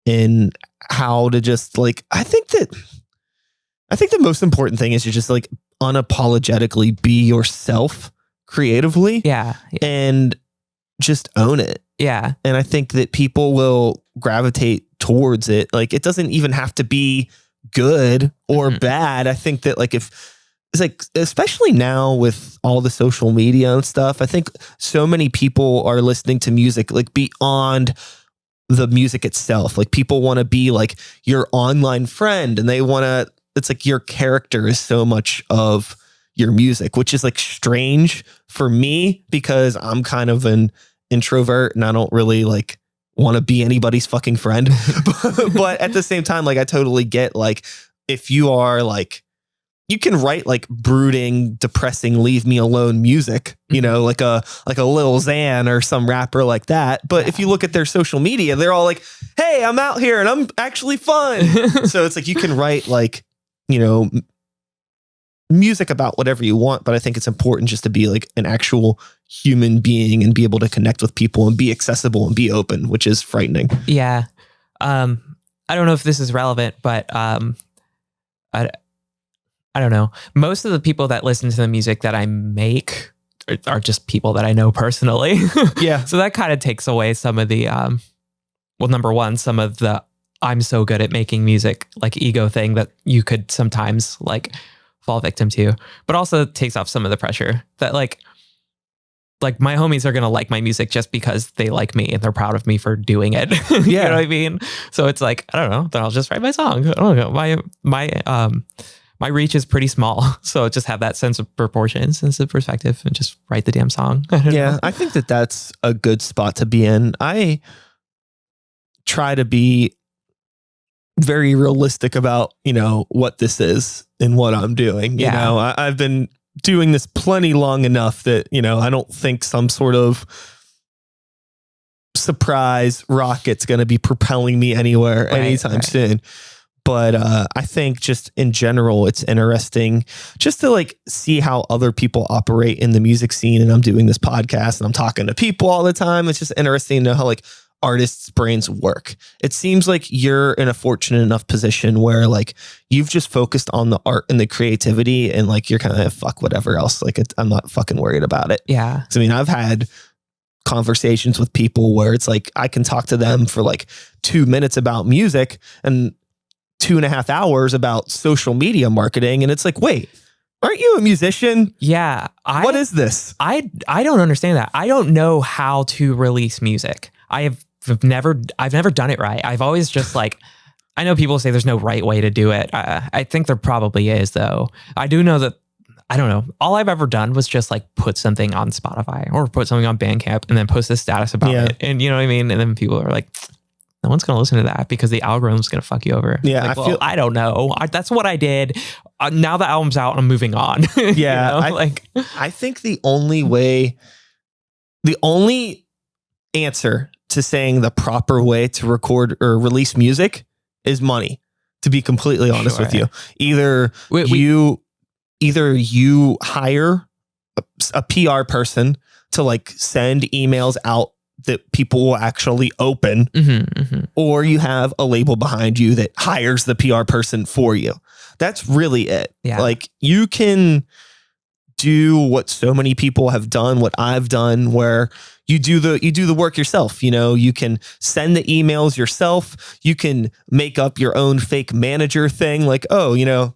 and how to just like, I think the most important thing is you just like unapologetically be yourself creatively. Yeah. And just own it. Yeah. And I think that people will gravitate towards it. Like it doesn't even have to be good or bad. I think that like if it's like, especially now with all the social media and stuff, I think so many people are listening to music like beyond the music itself. Like people want to be like your online friend, and they want to, it's like your character is so much of your music, which is like strange for me because I'm kind of an introvert and I don't really like want to be anybody's fucking friend. But at the same time, like I totally get like if you are like, you can write like brooding, depressing, leave me alone music, you know, like a Lil Xan or some rapper like that. But if you look at their social media, they're all like, hey, I'm out here and I'm actually fun. So it's like you can write like, you know, music about whatever you want. But I think it's important just to be like an actual human being and be able to connect with people and be accessible and be open, which is frightening. Yeah. I don't know if this is relevant, but I don't know. Most of the people that listen to the music that I make are just people that I know personally. Yeah. So that kind of takes away some of the, well, number one, some of the I'm so good at making music like ego thing that you could sometimes like fall victim to, but also takes off some of the pressure that like my homies are going to like my music just because they like me and they're proud of me for doing it. Yeah. You know what I mean? So it's like, I don't know, then I'll just write my song. I don't know. My reach is pretty small. So just have that sense of proportion, sense of perspective, and just write the damn song. Yeah, I think that that's a good spot to be in. I try to be very realistic about, you know, what this is and what I'm doing. You know, I've been doing this plenty long enough that, you know, I don't think some sort of surprise rocket's going to be propelling me anywhere anytime soon. But I think just in general, it's interesting just to like see how other people operate in the music scene. And I'm doing this podcast and I'm talking to people all the time. It's just interesting to know how like artists' brains work. It seems like you're in a fortunate enough position where like you've just focused on the art and the creativity and like you're kind of fuck whatever else. Like I'm not fucking worried about it. Yeah. I mean, I've had conversations with people where it's like I can talk to them for like 2 minutes about music and 2.5 hours about social media marketing. And it's like, wait, aren't you a musician? Yeah. What is this? I don't understand that. I don't know how to release music. I've never done it right. I've always just like, I know people say there's no right way to do it. I think there probably is though. I do know that, I don't know. All I've ever done was just like put something on Spotify or put something on Bandcamp and then post a status about it. And you know what I mean? And then people are like, no one's going to listen to that because the algorithm's going to fuck you over. Yeah. Like, I don't know. That's what I did. Now the album's out, I'm moving on. Yeah. You know? I think the only answer to saying the proper way to record or release music is money, to be completely honest with you. Either you hire a PR person to like send emails out that people will actually open, or you have a label behind you that hires the PR person for you. That's really it. Yeah. Like you can do what so many people have done, what I've done, where you do the work yourself. You know, you can send the emails yourself. You can make up your own fake manager thing. Like, oh, you know,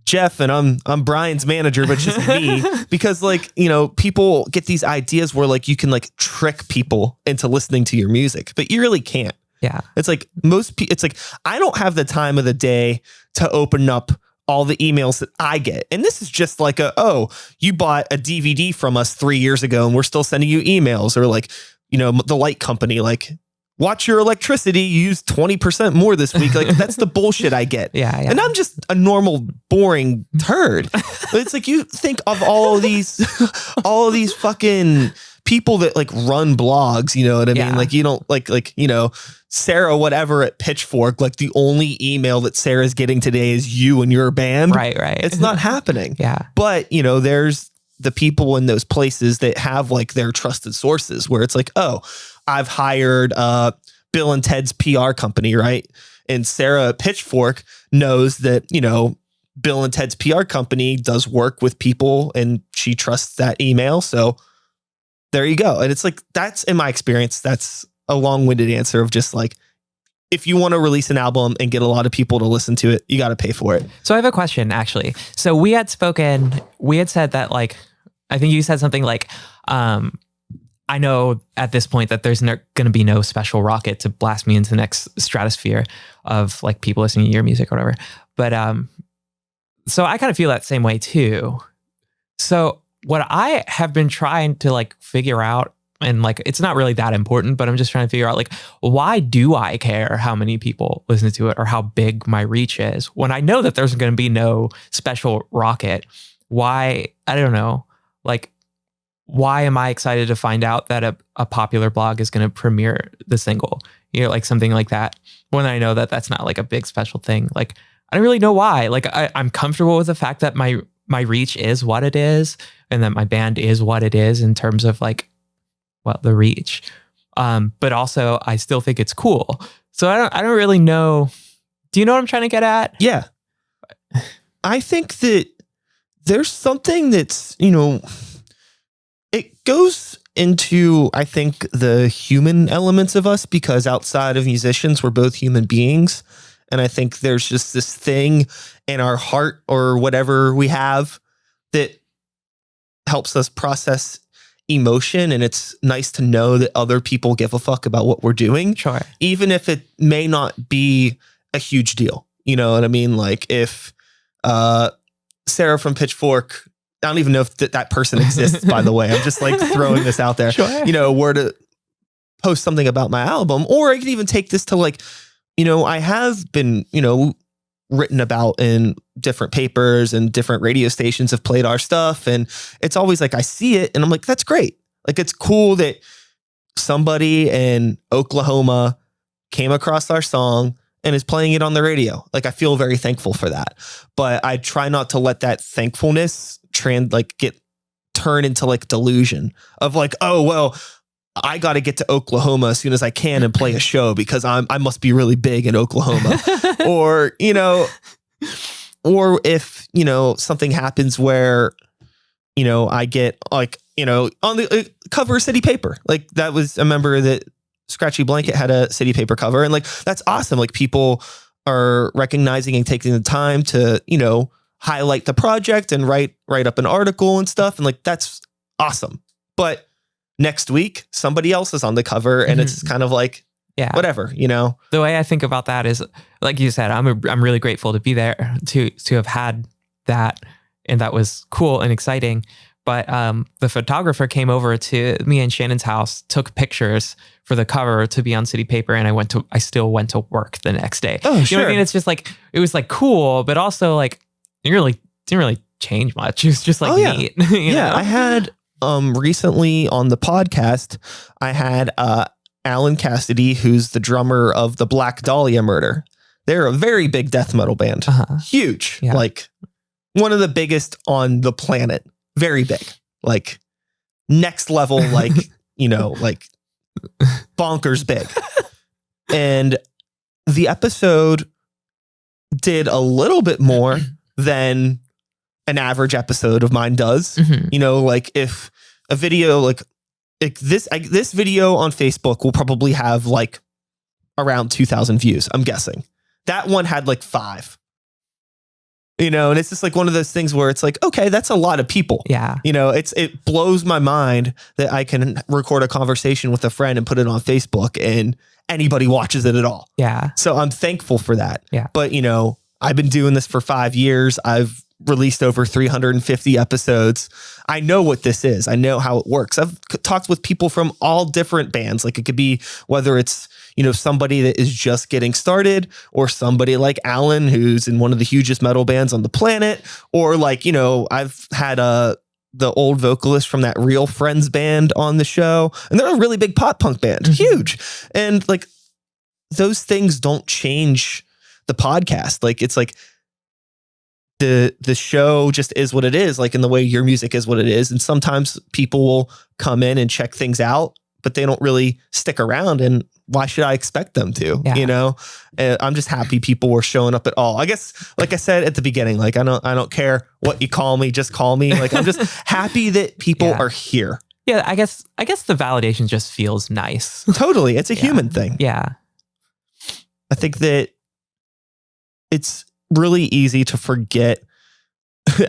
Jeff and I'm Brian's manager, but just me, because like, you know, people get these ideas where like you can like trick people into listening to your music, but you really can't. Yeah. It's like it's like, I don't have the time of the day to open up all the emails that I get. And this is just like you bought a DVD from us 3 years ago and we're still sending you emails, or like, you know, the light company, like, watch your electricity, you used 20% more this week. Like that's the bullshit I get. Yeah. And I'm just a normal, boring turd. But it's like, you think of all of these fucking people that like run blogs, you know what I mean? Like you don't like, you know, Sarah, whatever at Pitchfork, like the only email that Sarah's getting today is you and your band. Right. It's not happening. Yeah. But you know, there's the people in those places that have like their trusted sources where it's like, oh, I've hired Bill and Ted's PR company, right? And Sarah at Pitchfork knows that, you know, Bill and Ted's PR company does work with people and she trusts that email. So there you go. And it's like, that's in my experience, that's a long-winded answer of just like, if you want to release an album and get a lot of people to listen to it, you got to pay for it. So I have a question actually. So we had said that like, I think you said something like, I know at this point that there's going to be no special rocket to blast me into the next stratosphere of like people listening to your music or whatever. But so I kind of feel that same way too. So what I have been trying to like figure out, and like it's not really that important, but I'm just trying to figure out like, why do I care how many people listen to it or how big my reach is when I know that there's going to be no special rocket? Why? I don't know. Like, why am I excited to find out that a popular blog is going to premiere the single? You know, like something like that. When I know that that's not like a big special thing. Like, I don't really know why. Like, I'm comfortable with the fact that my reach is what it is, and that my band is what it is in terms of like, well, the reach. But also, I still think it's cool. So I don't really know. Do you know what I'm trying to get at? Yeah, I think that there's something that's, you know, it goes into, I think, the human elements of us, because outside of musicians, we're both human beings. And I think there's just this thing in our heart or whatever we have that helps us process emotion. And it's nice to know that other people give a fuck about what we're doing. Sure. Even if it may not be a huge deal. You know what I mean? Like if Sarah from Pitchfork, I don't even know if that person exists, by the way. I'm just like throwing this out there. Sure. You know, were to post something about my album, or I could even take this to like, you know, I have been, you know, written about in different papers and different radio stations have played our stuff. And it's always like, I see it and I'm like, that's great. Like, it's cool that somebody in Oklahoma came across our song and is playing it on the radio. Like, I feel very thankful for that, but I try not to let that thankfulness get turned into like delusion of like, oh, well, I got to get to Oklahoma as soon as I can and play a show because I must be really big in Oklahoma. Or, you know, or if, you know, something happens where, you know, I get like, you know, on the cover of City Paper, like that was, I remember that Scratchy Blanket had a City Paper cover, and like, that's awesome. Like, people are recognizing and taking the time to, you know, highlight the project and write up an article and stuff. And like, that's awesome. But next week, somebody else is on the cover, and it's kind of like, yeah, whatever, you know. The way I think about that is, like you said, I'm really grateful to be there, to have had that, and that was cool and exciting. But the photographer came over to me and Shannon's house, took pictures for the cover to be on City Paper, and I still went to work the next day. Oh, you sure. know what I mean? It's just like, it was like cool, but also like it didn't really change much. It was just like neat. You know? I had recently on the podcast, I had Alan Cassidy, who's the drummer of the Black Dahlia Murder. They're a very big death metal band. Huge. Yeah. Like one of the biggest on the planet. Very big. Like next level, like, you know, like bonkers big. And the episode did a little bit more than an average episode of mine does. You know, like if a video like this video on Facebook will probably have like around 2,000 views, I'm guessing. That one had like 5. You know, and it's just like one of those things where it's like, okay, that's a lot of people. Yeah. You know, it blows my mind that I can record a conversation with a friend and put it on Facebook and anybody watches it at all. Yeah. So I'm thankful for that. Yeah. But, you know, I've been doing this for 5 years. I've released over 350 episodes. I know what this is. I know how it works. I've talked with people from all different bands. Like, it could be whether it's, you know, somebody that is just getting started, or somebody like Alan, who's in one of the hugest metal bands on the planet, or like, you know, I've had the old vocalist from that Real Friends band on the show, and they're a really big pop punk band, huge. And like, those things don't change the podcast. Like, it's like, the show just is what it is, like in the way your music is what it is. And sometimes people will come in and check things out, but they don't really stick around. And why should I expect them to? Yeah. You know, I'm just happy people were showing up at all. I guess, like I said at the beginning, like I don't care what you call me, just call me. Like, I'm just happy that people are here. Yeah, I guess the validation just feels nice. Totally, it's a human thing. Yeah, I think that it's really easy to forget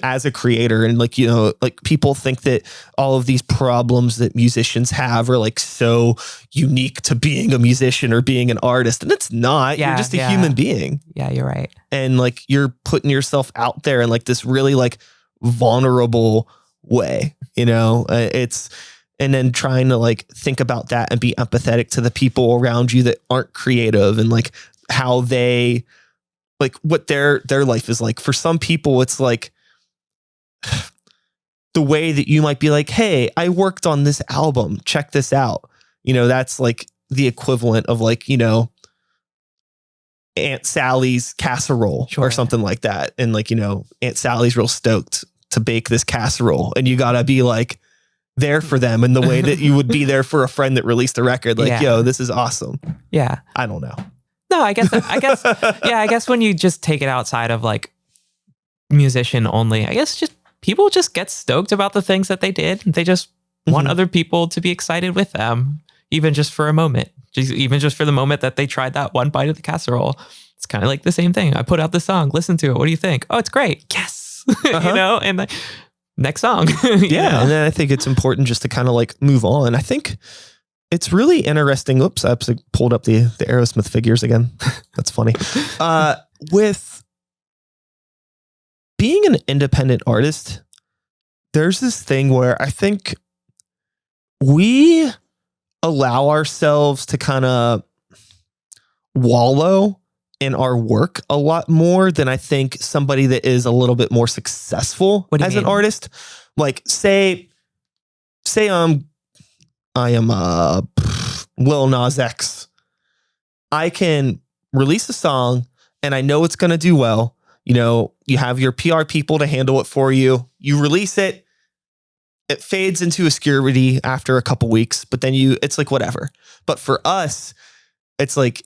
as a creator. And like, you know, like people think that all of these problems that musicians have are like so unique to being a musician or being an artist. And it's not. You're just a human being. Yeah, you're right. And like you're putting yourself out there in like this really like vulnerable way, you know. And then trying to like think about that and be empathetic to the people around you that aren't creative and like how they like what their life is like. For some people, it's like the way that you might be like, hey, I worked on this album, check this out. You know, that's like the equivalent of like, you know, Aunt Sally's casserole or something like that. And like, you know, Aunt Sally's real stoked to bake this casserole, and you gotta be like there for them in the way that you would be there for a friend that released a record. Like, yo, this is awesome. Yeah. I don't know. No, I guess when you just take it outside of like musician only, I guess just people just get stoked about the things that they did. They just want other people to be excited with them, even just for a moment, even just for the moment that they tried that one bite of the casserole. It's kind of like the same thing. I put out the song, listen to it. What do you think? Oh, it's great. Yes. You know, and like, next song. Yeah. And then I think it's important just to kind of like move on. I think it's really interesting. Oops, I pulled up the Aerosmith figures again. That's funny. With being an independent artist, there's this thing where I think we allow ourselves to kind of wallow in our work a lot more than I think somebody that is a little bit more successful as an artist. Like say I am Lil Nas X. I can release a song and I know it's going to do well. You know, you have your PR people to handle it for you. You release it. It fades into obscurity after a couple weeks, but then it's like whatever. But for us, it's like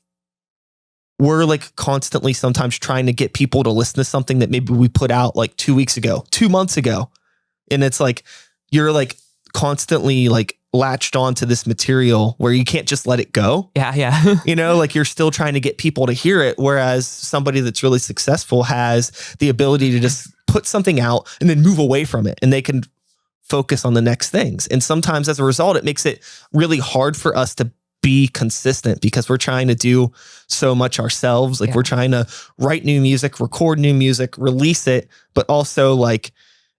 we're like constantly sometimes trying to get people to listen to something that maybe we put out like 2 weeks ago, 2 months ago. And it's like, you're like constantly like latched on to this material where you can't just let it go. Yeah. You know, like you're still trying to get people to hear it. Whereas somebody that's really successful has the ability to just put something out and then move away from it, and they can focus on the next things. And sometimes as a result, it makes it really hard for us to be consistent because we're trying to do so much ourselves. Like we're trying to write new music, record new music, release it, but also like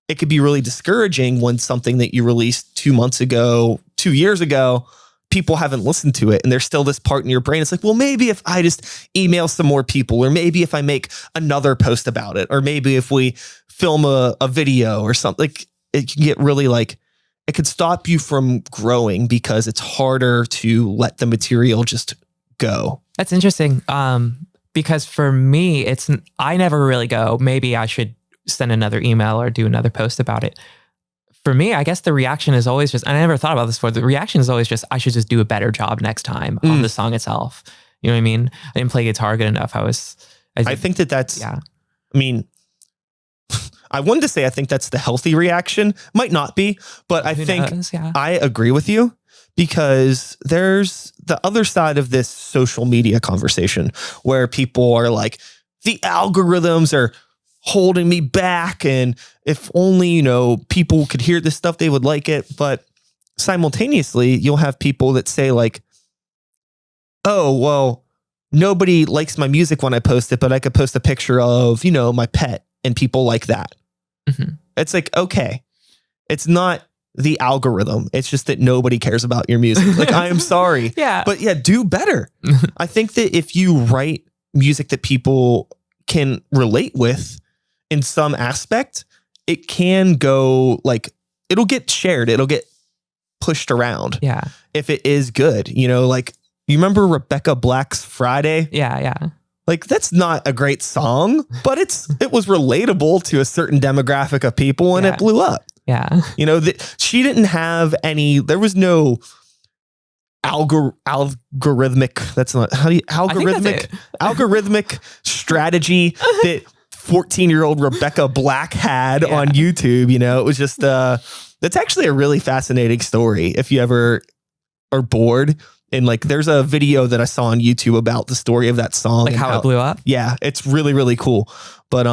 it could be really discouraging when something that you released 2 months ago, 2 years ago, people haven't listened to it. And there's still this part in your brain. It's like, well, maybe if I just email some more people, or maybe if I make another post about it, or maybe if we film a video or something, like it can get really like, it could stop you from growing because it's harder to let the material just go. That's interesting. Because for me, I never really go, maybe I should send another email or do another post about it. For me, I guess the reaction is always just, I never thought about this before. The reaction is always just, I should just do a better job next time on the song itself. You know what I mean? I didn't play guitar good enough. I think that's, I mean, I wanted to say, I think that's the healthy reaction. Might not be, but I think I agree with you, because there's the other side of this social media conversation where people are like, the algorithms are holding me back. And if only, you know, people could hear this stuff, they would like it. But simultaneously, you'll have people that say like, oh, well, nobody likes my music when I post it, but I could post a picture of, you know, my pet, and people like that. It's like, okay, it's not the algorithm. It's just that nobody cares about your music. Like, I am sorry. But yeah, do better. I think that if you write music that people can relate with in some aspect, it can go like, it'll get shared. It'll get pushed around. Yeah. If it is good, you know, like you remember Rebecca Black's Friday? Yeah. Like, that's not a great song, but it was relatable to a certain demographic of people, and it blew up. Yeah. You know, she didn't have there was no algorithmic, that's not, algorithmic strategy that 14-year-old Rebecca Black had on YouTube. You know, it was just, that's actually a really fascinating story if you ever are bored. And like, there's a video that I saw on YouTube about the story of that song. Like how it blew up? Yeah, it's really, really cool. But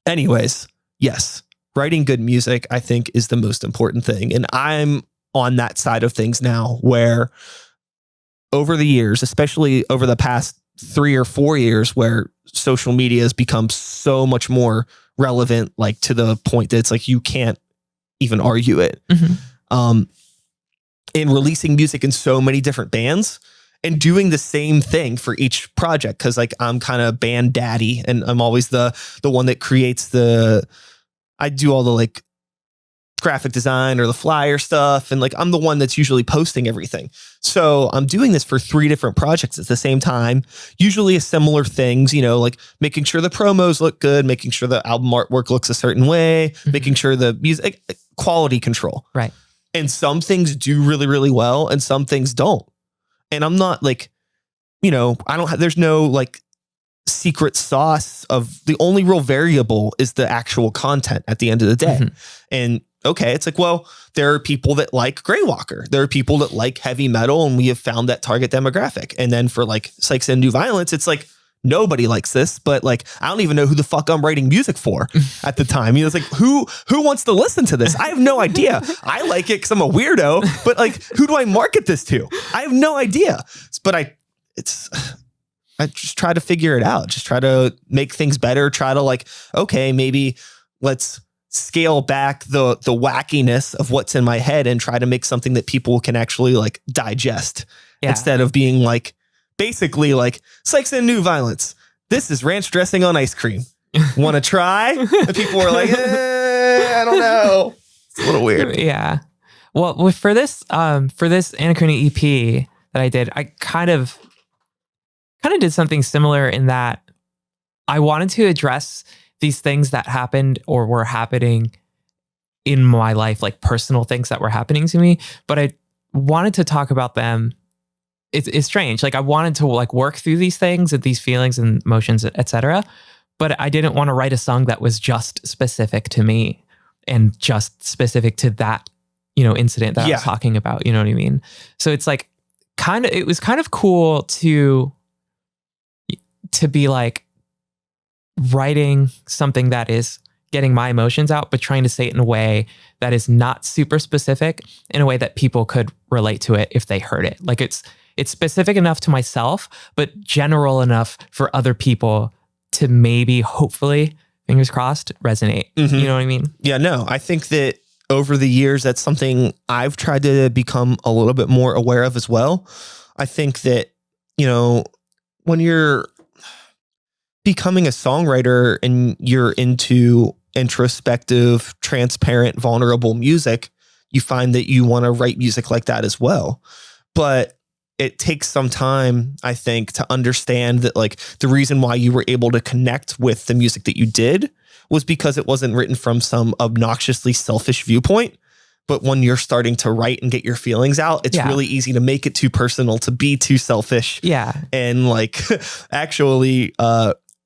anyways, yes, writing good music, I think, is the most important thing. And I'm on that side of things now, where over the years, especially over the past 3 or 4 years, where social media has become so much more relevant, like to the point that it's like you can't even argue it. In releasing music in so many different bands and doing the same thing for each project, because like I'm kind of band daddy, and I'm always the one that creates I do all the like graphic design or the flyer stuff, and like I'm the one that's usually posting everything. So I'm doing this for 3 different projects at the same time, usually similar things, you know, like making sure the promos look good, making sure the album artwork looks a certain way, making sure the music quality control. Right. And some things do really, really well, and some things don't. And I'm not like, you know, there's no like secret sauce of the only real variable is the actual content at the end of the day. And okay, it's like, well, there are people that like Greywalker. There are people that like heavy metal, and we have found that target demographic. And then for like Sykes and New Violence, it's like, nobody likes this, but like, I don't even know who the fuck I'm writing music for at the time. You know, it's like, who wants to listen to this? I have no idea. I like it because I'm a weirdo, but like, who do I market this to? I have no idea. But I just try to figure it out. Just try to make things better. Try to like, okay, maybe let's scale back the wackiness of what's in my head and try to make something that people can actually like digest, instead of being like, basically like Sykes and New Violence. This is ranch dressing on ice cream. Want to try? And people were like, I don't know. It's a little weird. Yeah. Well, for this Anachrony EP that I did, I kind of did something similar in that I wanted to address these things that happened or were happening in my life, like personal things that were happening to me, but I wanted to talk about them. It's strange. Like I wanted to like work through these things and these feelings and emotions, etc. But I didn't want to write a song that was just specific to me and just specific to that, you know, incident that I was talking about. You know what I mean? So it's like it was kind of cool to be like writing something that is getting my emotions out, but trying to say it in a way that is not super specific, in a way that people could relate to it if they heard it. Like it's specific enough to myself, but general enough for other people to maybe, hopefully, fingers crossed, resonate. You know what I mean? Yeah, no, I think that over the years, that's something I've tried to become a little bit more aware of as well. I think that, you know, when you're becoming a songwriter and you're into introspective, transparent, vulnerable music, you find that you want to write music like that as well. But it takes some time, I think, to understand that like the reason why you were able to connect with the music that you did was because it wasn't written from some obnoxiously selfish viewpoint. But when you're starting to write and get your feelings out, it's really easy to make it too personal, to be too selfish. Yeah. And like actually,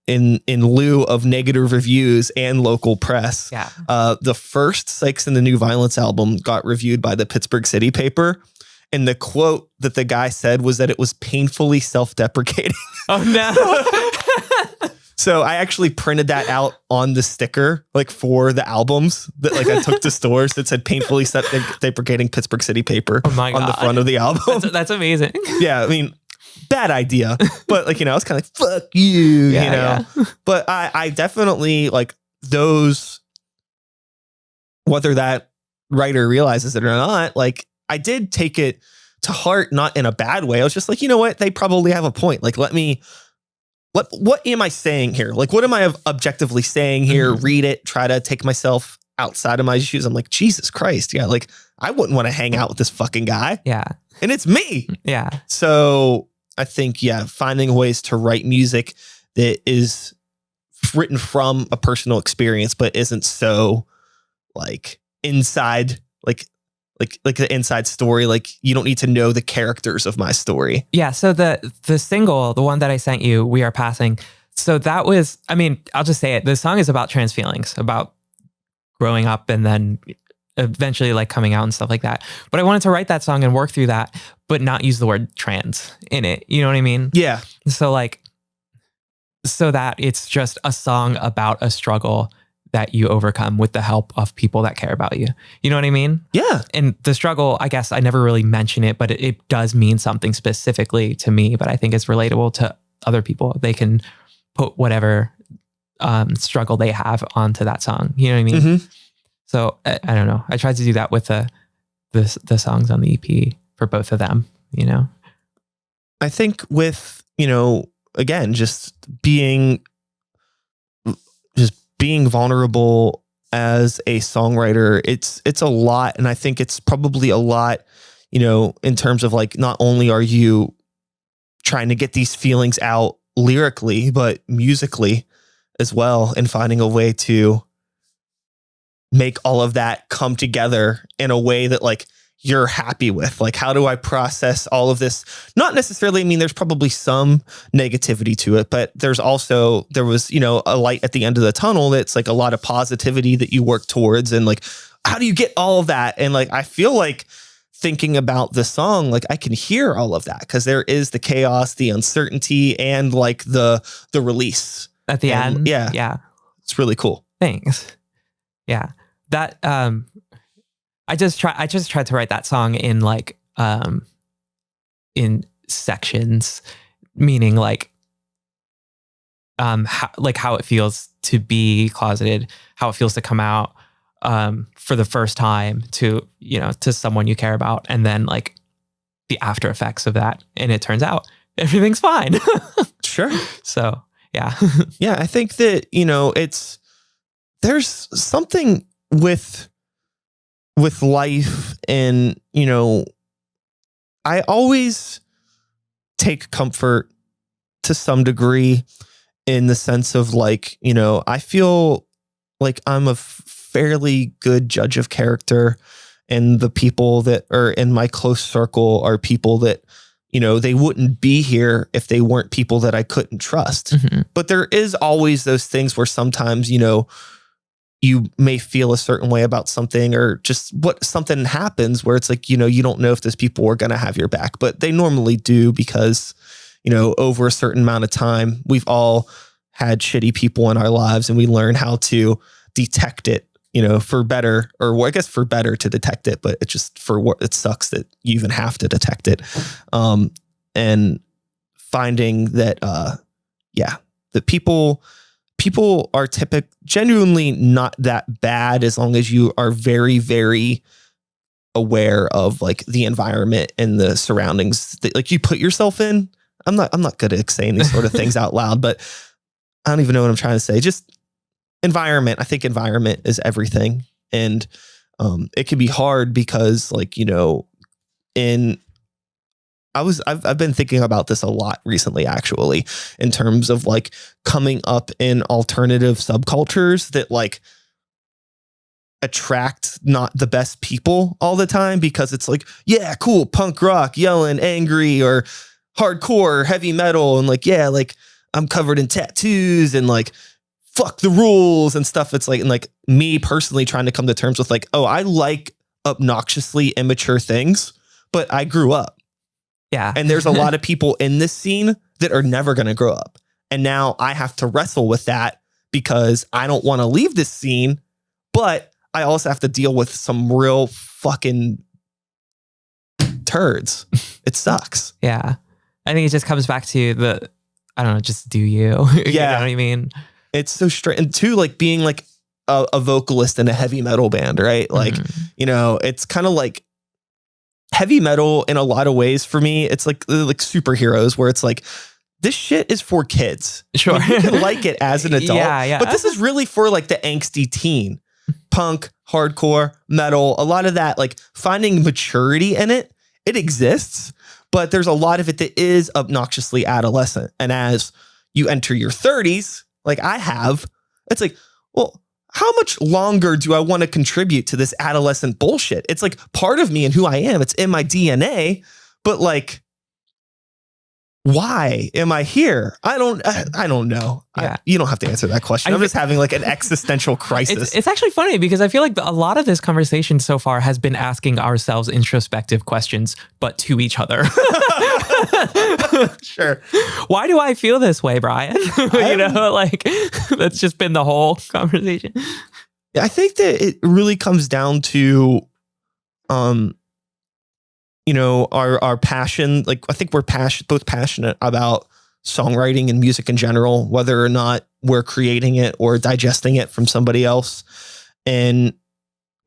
in lieu of negative reviews and local press, the first Sykes and the New Violence album got reviewed by the Pittsburgh City paper. And the quote that the guy said was that it was painfully self-deprecating. Oh, no. So I actually printed that out on the sticker, like for the albums that like I took to stores that said painfully self-deprecating Pittsburgh City paper on the front of the album. That's amazing. Yeah, I mean, bad idea. But like, you know, I was kind of like, fuck you, you know. Yeah. But I definitely like those, whether that writer realizes it or not, like, I did take it to heart, not in a bad way. I was just like, you know what? They probably have a point. Like, what am I saying here? Like, what am I objectively saying here? Read it, try to take myself outside of my shoes. I'm like, Jesus Christ. Yeah. Like, I wouldn't want to hang out with this fucking guy. Yeah. And it's me. Yeah. So I think, finding ways to write music that is written from a personal experience, but isn't so like inside, like the inside story. Like you don't need to know the characters of my story. Yeah. So the single, the one that I sent you, We Are Passing. So that was, I mean, I'll just say it. The song is about trans feelings, about growing up and then eventually like coming out and stuff like that. But I wanted to write that song and work through that, but not use the word trans in it. You know what I mean? Yeah. So that it's just a song about a struggle that you overcome with the help of people that care about you. You know what I mean? Yeah. And the struggle, I guess I never really mention it, but it does mean something specifically to me, but I think it's relatable to other people. They can put whatever struggle they have onto that song. You know what I mean? Mm-hmm. So I don't know. I tried to do that with the songs on the EP for both of them, you know? I think with, you know, again, just being vulnerable as a songwriter, it's a lot. And I think it's probably a lot, you know, in terms of like, not only are you trying to get these feelings out lyrically, but musically as well, and finding a way to make all of that come together in a way that like you're happy with. Like, how do I process all of this? Not necessarily, I mean, there's probably some negativity to it, but there was, you know, a light at the end of the tunnel. That's like a lot of positivity that you work towards. And like, how do you get all of that? And like, I feel like thinking about the song, like I can hear all of that because there is the chaos, the uncertainty, and like the release at the end. Yeah. Yeah. It's really cool. Thanks. Yeah. That, I just tried to write that song in like, in sections, meaning like, how it feels to be closeted, how it feels to come out, for the first time to, you know, to someone you care about, and then like the after effects of that. And it turns out everything's fine. Sure. So, yeah. Yeah. I think that, you know, there's something with life, and, you know, I always take comfort to some degree in the sense of like, you know, I feel like I'm a fairly good judge of character, and the people that are in my close circle are people that, you know, they wouldn't be here if they weren't people that I couldn't trust. Mm-hmm. But there is always those things where sometimes, you know, you may feel a certain way about something, or just something happens where it's like, you know, you don't know if those people are going to have your back, but they normally do, because, you know, over a certain amount of time, we've all had shitty people in our lives, and we learn how to detect it, you know, for better, or I guess for better to detect it, but it just it sucks that you even have to detect it. And finding that, that people are genuinely not that bad, as long as you are very, very aware of like the environment and the surroundings that like you put yourself in. I'm not good at saying these sort of things out loud, but I don't even know what I'm trying to say. Just environment. I think environment is everything. And it can be hard because, like, you know, I've been thinking about this a lot recently, actually, in terms of like coming up in alternative subcultures that like attract not the best people all the time, because it's like, yeah, cool, punk rock, yelling, angry, or hardcore, heavy metal. And like, yeah, like I'm covered in tattoos and like, fuck the rules and stuff. It's like, and like me personally trying to come to terms with like, oh, I like obnoxiously immature things, but I grew up. Yeah. And there's a lot of people in this scene that are never going to grow up. And now I have to wrestle with that because I don't want to leave this scene, but I also have to deal with some real fucking turds. It sucks. Yeah. I think it just comes back to I don't know, just do you. Yeah. You know what I mean? It's so straight. And two, like being like a vocalist in a heavy metal band, right? Like, you know, it's kind of like heavy metal in a lot of ways for me. It's like superheroes, where it's like, this shit is for kids. Sure. Like, you can like it as an adult. Yeah. But this is really for like the angsty teen. Punk, hardcore, metal, a lot of that, like finding maturity in it. It exists, but there's a lot of it that is obnoxiously adolescent. And as you enter your 30s, like I have, it's like, well, how much longer do I want to contribute to this adolescent bullshit? It's like part of me and who I am. It's in my DNA, but like, why am I here? I don't know. Yeah. You don't have to answer that question. I'm just having like an existential crisis. It's actually funny because I feel like a lot of this conversation so far has been asking ourselves introspective questions, but to each other. Sure. Why do I feel this way, Brian? You know, like that's just been the whole conversation. I think that it really comes down to, our passion. Like, I think we're both passionate about songwriting and music in general, whether or not we're creating it or digesting it from somebody else. And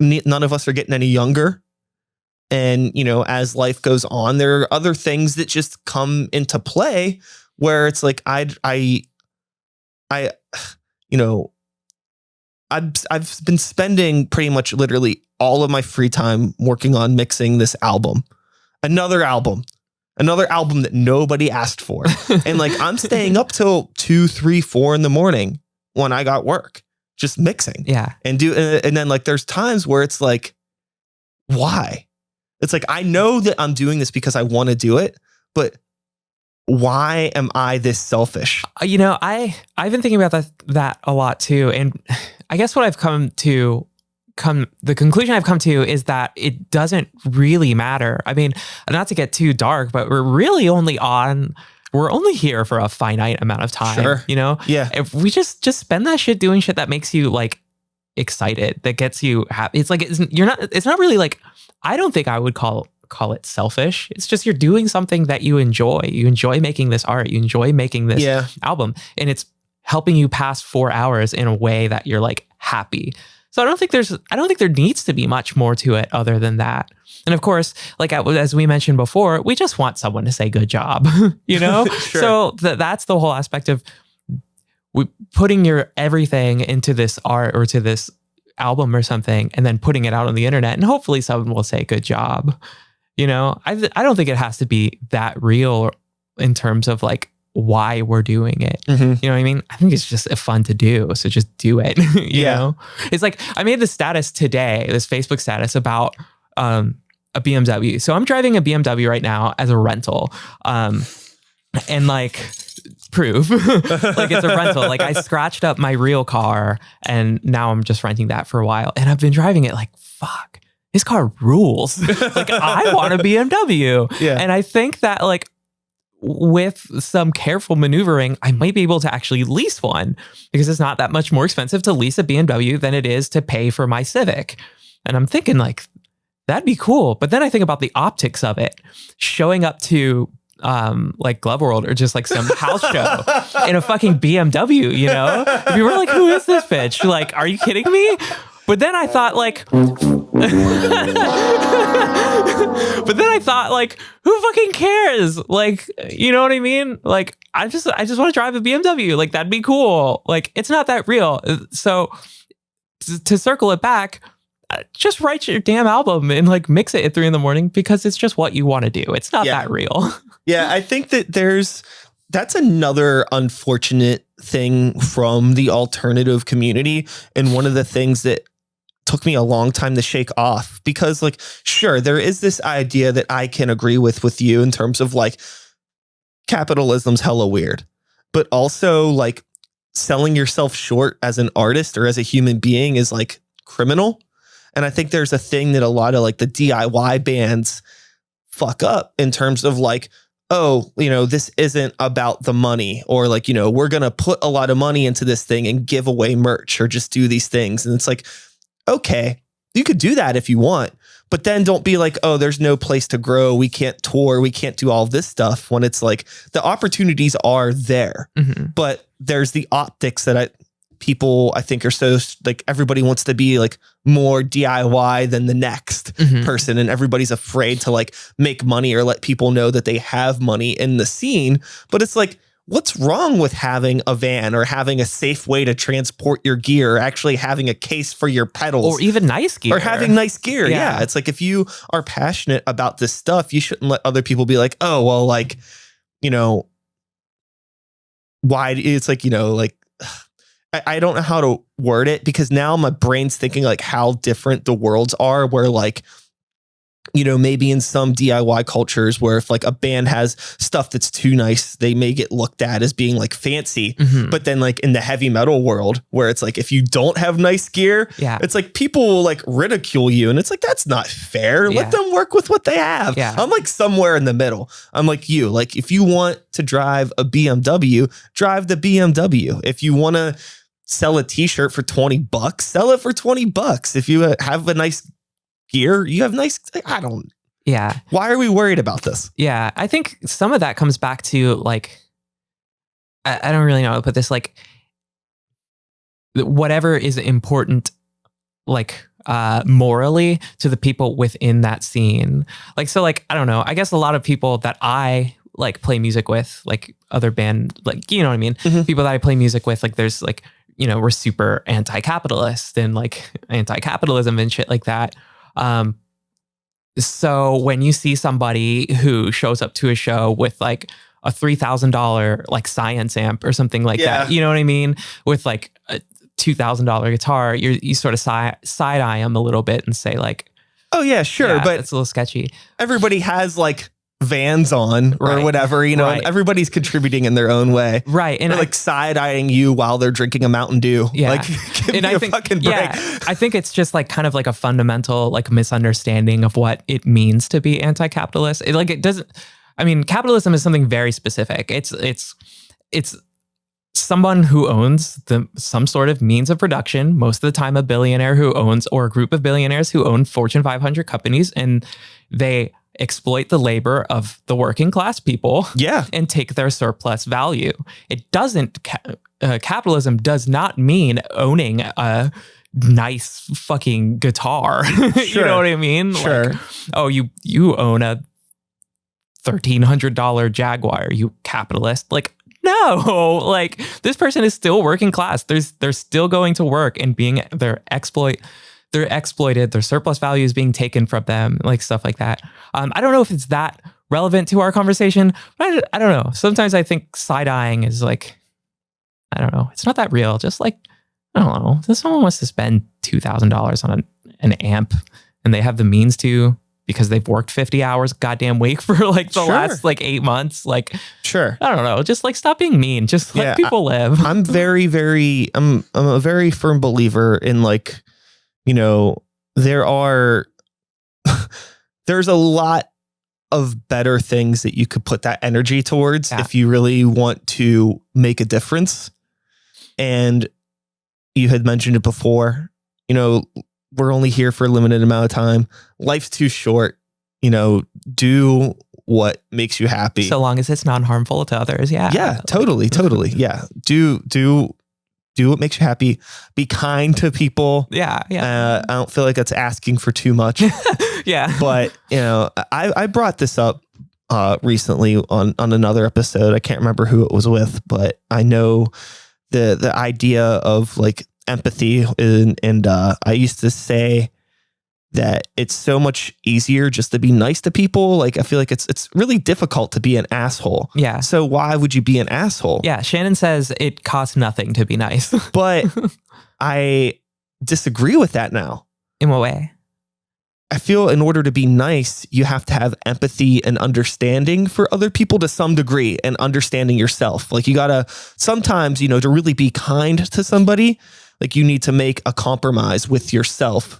none of us are getting any younger. And, as life goes on, there are other things that just come into play where it's like, I've been spending pretty much literally all of my free time working on mixing this album, another album that nobody asked for. And like, I'm staying up till 2, 3, 4 in the morning when I got work, just mixing. Yeah. And then like, there's times where it's like, why? It's like, I know that I'm doing this because I want to do it, but why am I this selfish? I've been thinking about that a lot too. And I guess what I've the conclusion I've come to is that it doesn't really matter. I mean, not to get too dark, but we're only here for a finite amount of time. Sure. Yeah. If we just spend that shit doing shit that makes you like excited, that gets you happy. It's like, it's not really like, I don't think I would call it selfish. It's just you're doing something that you enjoy. You enjoy making this art. You enjoy making this album. And it's helping you pass 4 hours in a way that you're like happy. So I don't think there needs to be much more to it other than that. And of course, like as we mentioned before, we just want someone to say good job, Sure. So that's the whole aspect of putting your everything into this art or to this album or something, and then putting it out on the internet, and hopefully someone will say good job. I don't think it has to be that real in terms of like why we're doing it. Mm-hmm. You know what I mean? I think it's just fun to do. So just do it. you know? It's like, I made this status today, this Facebook status about a BMW. So I'm driving a BMW right now as a rental. And like, prove like it's a rental. Like I scratched up my real car and now I'm just renting that for a while. And I've been driving it like, fuck, this car rules. Like I want a BMW. Yeah. And I think that like with some careful maneuvering, I might be able to actually lease one because it's not that much more expensive to lease a BMW than it is to pay for my Civic. And I'm thinking like, that'd be cool. But then I think about the optics of it, showing up to like Glove World or just like some house show in a fucking BMW, People were like, who is this bitch? Like, are you kidding me? But then I thought like, who fucking cares? Like, you know what I mean? Like, I just want to drive a BMW. Like, that'd be cool. Like, it's not that real. So to circle it back, just write your damn album and like mix it at 3 a.m. because it's just what you want to do. It's not that real. Yeah, I think that that's another unfortunate thing from the alternative community. And one of the things that took me a long time to shake off, because like, sure, there is this idea that I can agree with you in terms of like capitalism's hella weird, but also like selling yourself short as an artist or as a human being is like criminal. And I think there's a thing that a lot of like the DIY bands fuck up in terms of like, oh, this isn't about the money, or like, we're going to put a lot of money into this thing and give away merch or just do these things. And it's like, okay, you could do that if you want, but then don't be like, oh, there's no place to grow. We can't tour. We can't do all this stuff, when it's like the opportunities are there, but there's the optics that people I think are so like, everybody wants to be like more DIY than the next person. And everybody's afraid to like make money or let people know that they have money in the scene. But it's like, what's wrong with having a van or having a safe way to transport your gear, or actually having a case for your pedals, or even nice gear, or having nice gear. Yeah. It's like, if you are passionate about this stuff, you shouldn't let other people be like, oh, well, like, why? It's like, like, I don't know how to word it, because now my brain's thinking like how different the worlds are, where like, maybe in some DIY cultures where if like a band has stuff that's too nice, they may get looked at as being like fancy. But then like in the heavy metal world, where it's like, if you don't have nice gear, it's like people will like ridicule you. And it's like, that's not fair. Let them work with what they have. I'm like somewhere in the middle. I'm like you, like if you want to drive a BMW, drive the BMW. If you want to sell a t-shirt for $20, sell it for $20. If you have a nice gear, you have nice, Yeah. Why are we worried about this? Yeah. I think some of that comes back to like, I don't really know how to put this, like whatever is important, like morally to the people within that scene. Like, so like, I don't know, I guess a lot of people that I like play music with, like other band, like, you know what I mean? Mm-hmm. People that I play music with, like there's like, you know, we're super anti-capitalist and like anti-capitalism and shit like that. So when you see somebody who shows up to a show with like a $3,000 like science amp or something like that, you know what I mean? With like a $2,000 guitar, you sort of side eye them a little bit and say like, oh yeah, sure. But it's a little sketchy. Everybody has like Vans on or whatever, you know, and everybody's contributing in their own way. Right. And they're like side-eyeing you while they're drinking a Mountain Dew. Yeah. Like, give me a fucking break. Yeah, I think it's just like kind of like a fundamental like misunderstanding of what it means to be anti-capitalist. It doesn't, I mean, capitalism is something very specific. It's someone who owns some sort of means of production, most of the time a billionaire who owns, or a group of billionaires who own Fortune 500 companies, and they exploit the labor of the working class people and take their surplus value. It doesn't, capitalism does not mean owning a nice fucking guitar. You know what I mean? Sure. Like, oh, you own a $1,300 Jaguar, you capitalist. Like, no, like this person is still working class. They're still going to work and they're exploited, their surplus value is being taken from them, like stuff like that. I don't know if it's that relevant to our conversation, but I don't know. Sometimes I think side-eyeing is like, I don't know, it's not that real. Just like, I don't know, if someone wants to spend $2,000 on an amp and they have the means to, because they've worked 50 hours goddamn week for like the last like 8 months, like, I don't know, just like stop being mean, just let people live. I'm a very firm believer in like, you know, there's a lot of better things that you could put that energy towards if you really want to make a difference. And you had mentioned it before, you know, we're only here for a limited amount of time. Life's too short, you know, do what makes you happy. So long as it's non-harmful to others. Yeah. Yeah, totally. Yeah. Do what makes you happy. Be kind to people. Yeah. I don't feel like that's asking for too much. Yeah. But, you know, I brought this up recently on another episode. I can't remember who it was with, but I know the idea of like empathy. And I used to say that it's so much easier just to be nice to people. Like, I feel like it's really difficult to be an asshole. Yeah. So why would you be an asshole? Yeah. Shannon says it costs nothing to be nice. But I disagree with that now. In what way? I feel in order to be nice, you have to have empathy and understanding for other people to some degree, and understanding yourself. Like, you gotta sometimes, you know, to really be kind to somebody, like you need to make a compromise with yourself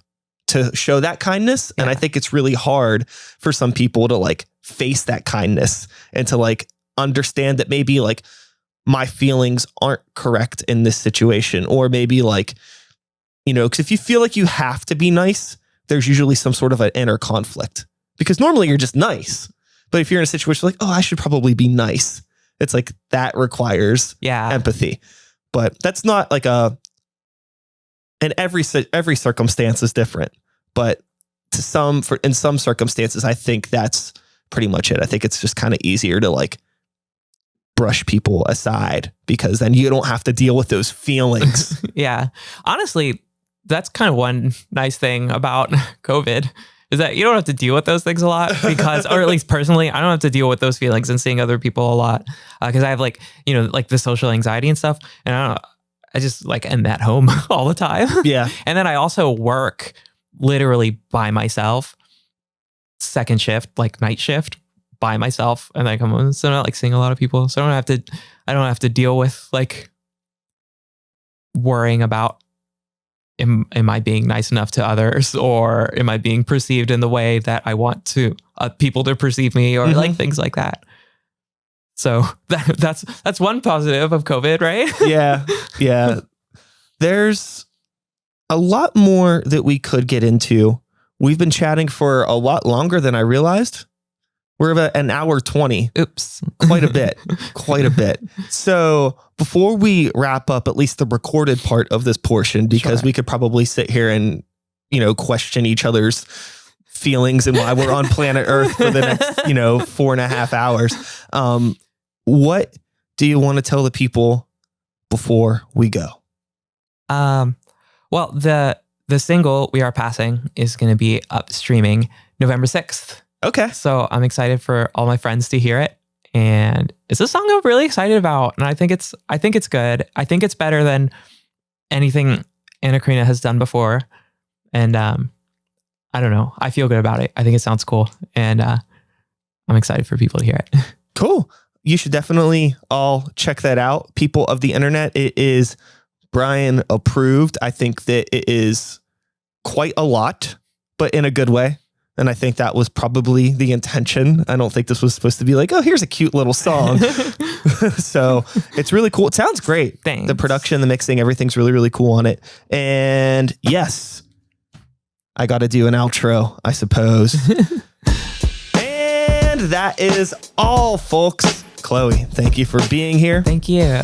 to show that kindness. And I think it's really hard for some people to like face that kindness and to like understand that maybe like my feelings aren't correct in this situation. Or maybe like, you know, because if you feel like you have to be nice, there's usually some sort of an inner conflict, because normally you're just nice. But if you're in a situation like, oh, I should probably be nice, it's like that requires empathy. But that's not like and every circumstance is different. But in some circumstances, I think that's pretty much it. I think it's just kind of easier to like brush people aside, because then you don't have to deal with those feelings. Yeah. Honestly, that's kind of one nice thing about COVID, is that you don't have to deal with those things a lot, because, or at least personally, I don't have to deal with those feelings and seeing other people a lot, because I have like, you know, like the social anxiety and stuff. And I don't know, I just like am at home all the time. Yeah. And then I also work literally by myself, second shift, like night shift by myself. And then I come home, so I'm not like seeing a lot of people. So I don't have to deal with like worrying about, am I being nice enough to others, or am I being perceived in the way that I want to people to perceive me, or like things like that. So that's one positive of COVID, right? Yeah. there's a lot more that we could get into. We've been chatting for a lot longer than I realized. We're about an hour 20. Oops. Quite a bit. Quite a bit. So before we wrap up at least the recorded part of this portion, because we could probably sit here and, question each other's feelings and why we're on planet Earth for the next, 4.5 hours. What do you want to tell the people before we go? Well, the single We Are Passing is going to be up streaming November 6th. Okay. So I'm excited for all my friends to hear it. And it's a song I'm really excited about. And I think it's good. I think it's better than anything Anna Karina has done before. And I don't know. I feel good about it. I think it sounds cool. And I'm excited for people to hear it. Cool. You should definitely all check that out. People of the internet, it is Brian approved. I think that it is quite a lot, but in a good way. And I think that was probably the intention. I don't think this was supposed to be like, oh, here's a cute little song. So it's really cool. It sounds great. Thanks. The production, the mixing, everything's really, really cool on it. And yes, I got to do an outro, I suppose. And that is all, folks. Chloe, thank you for being here. Thank you.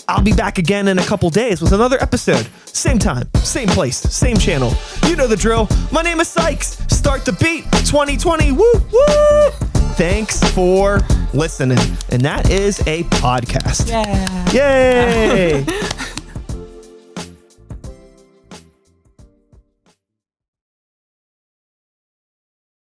I'll be back again in a couple days with another episode. Same time, same place, same channel. You know the drill. My name is Sykes. Start the beat 2020. Woo, woo. Thanks for listening. And that is a podcast. Yeah. Yay.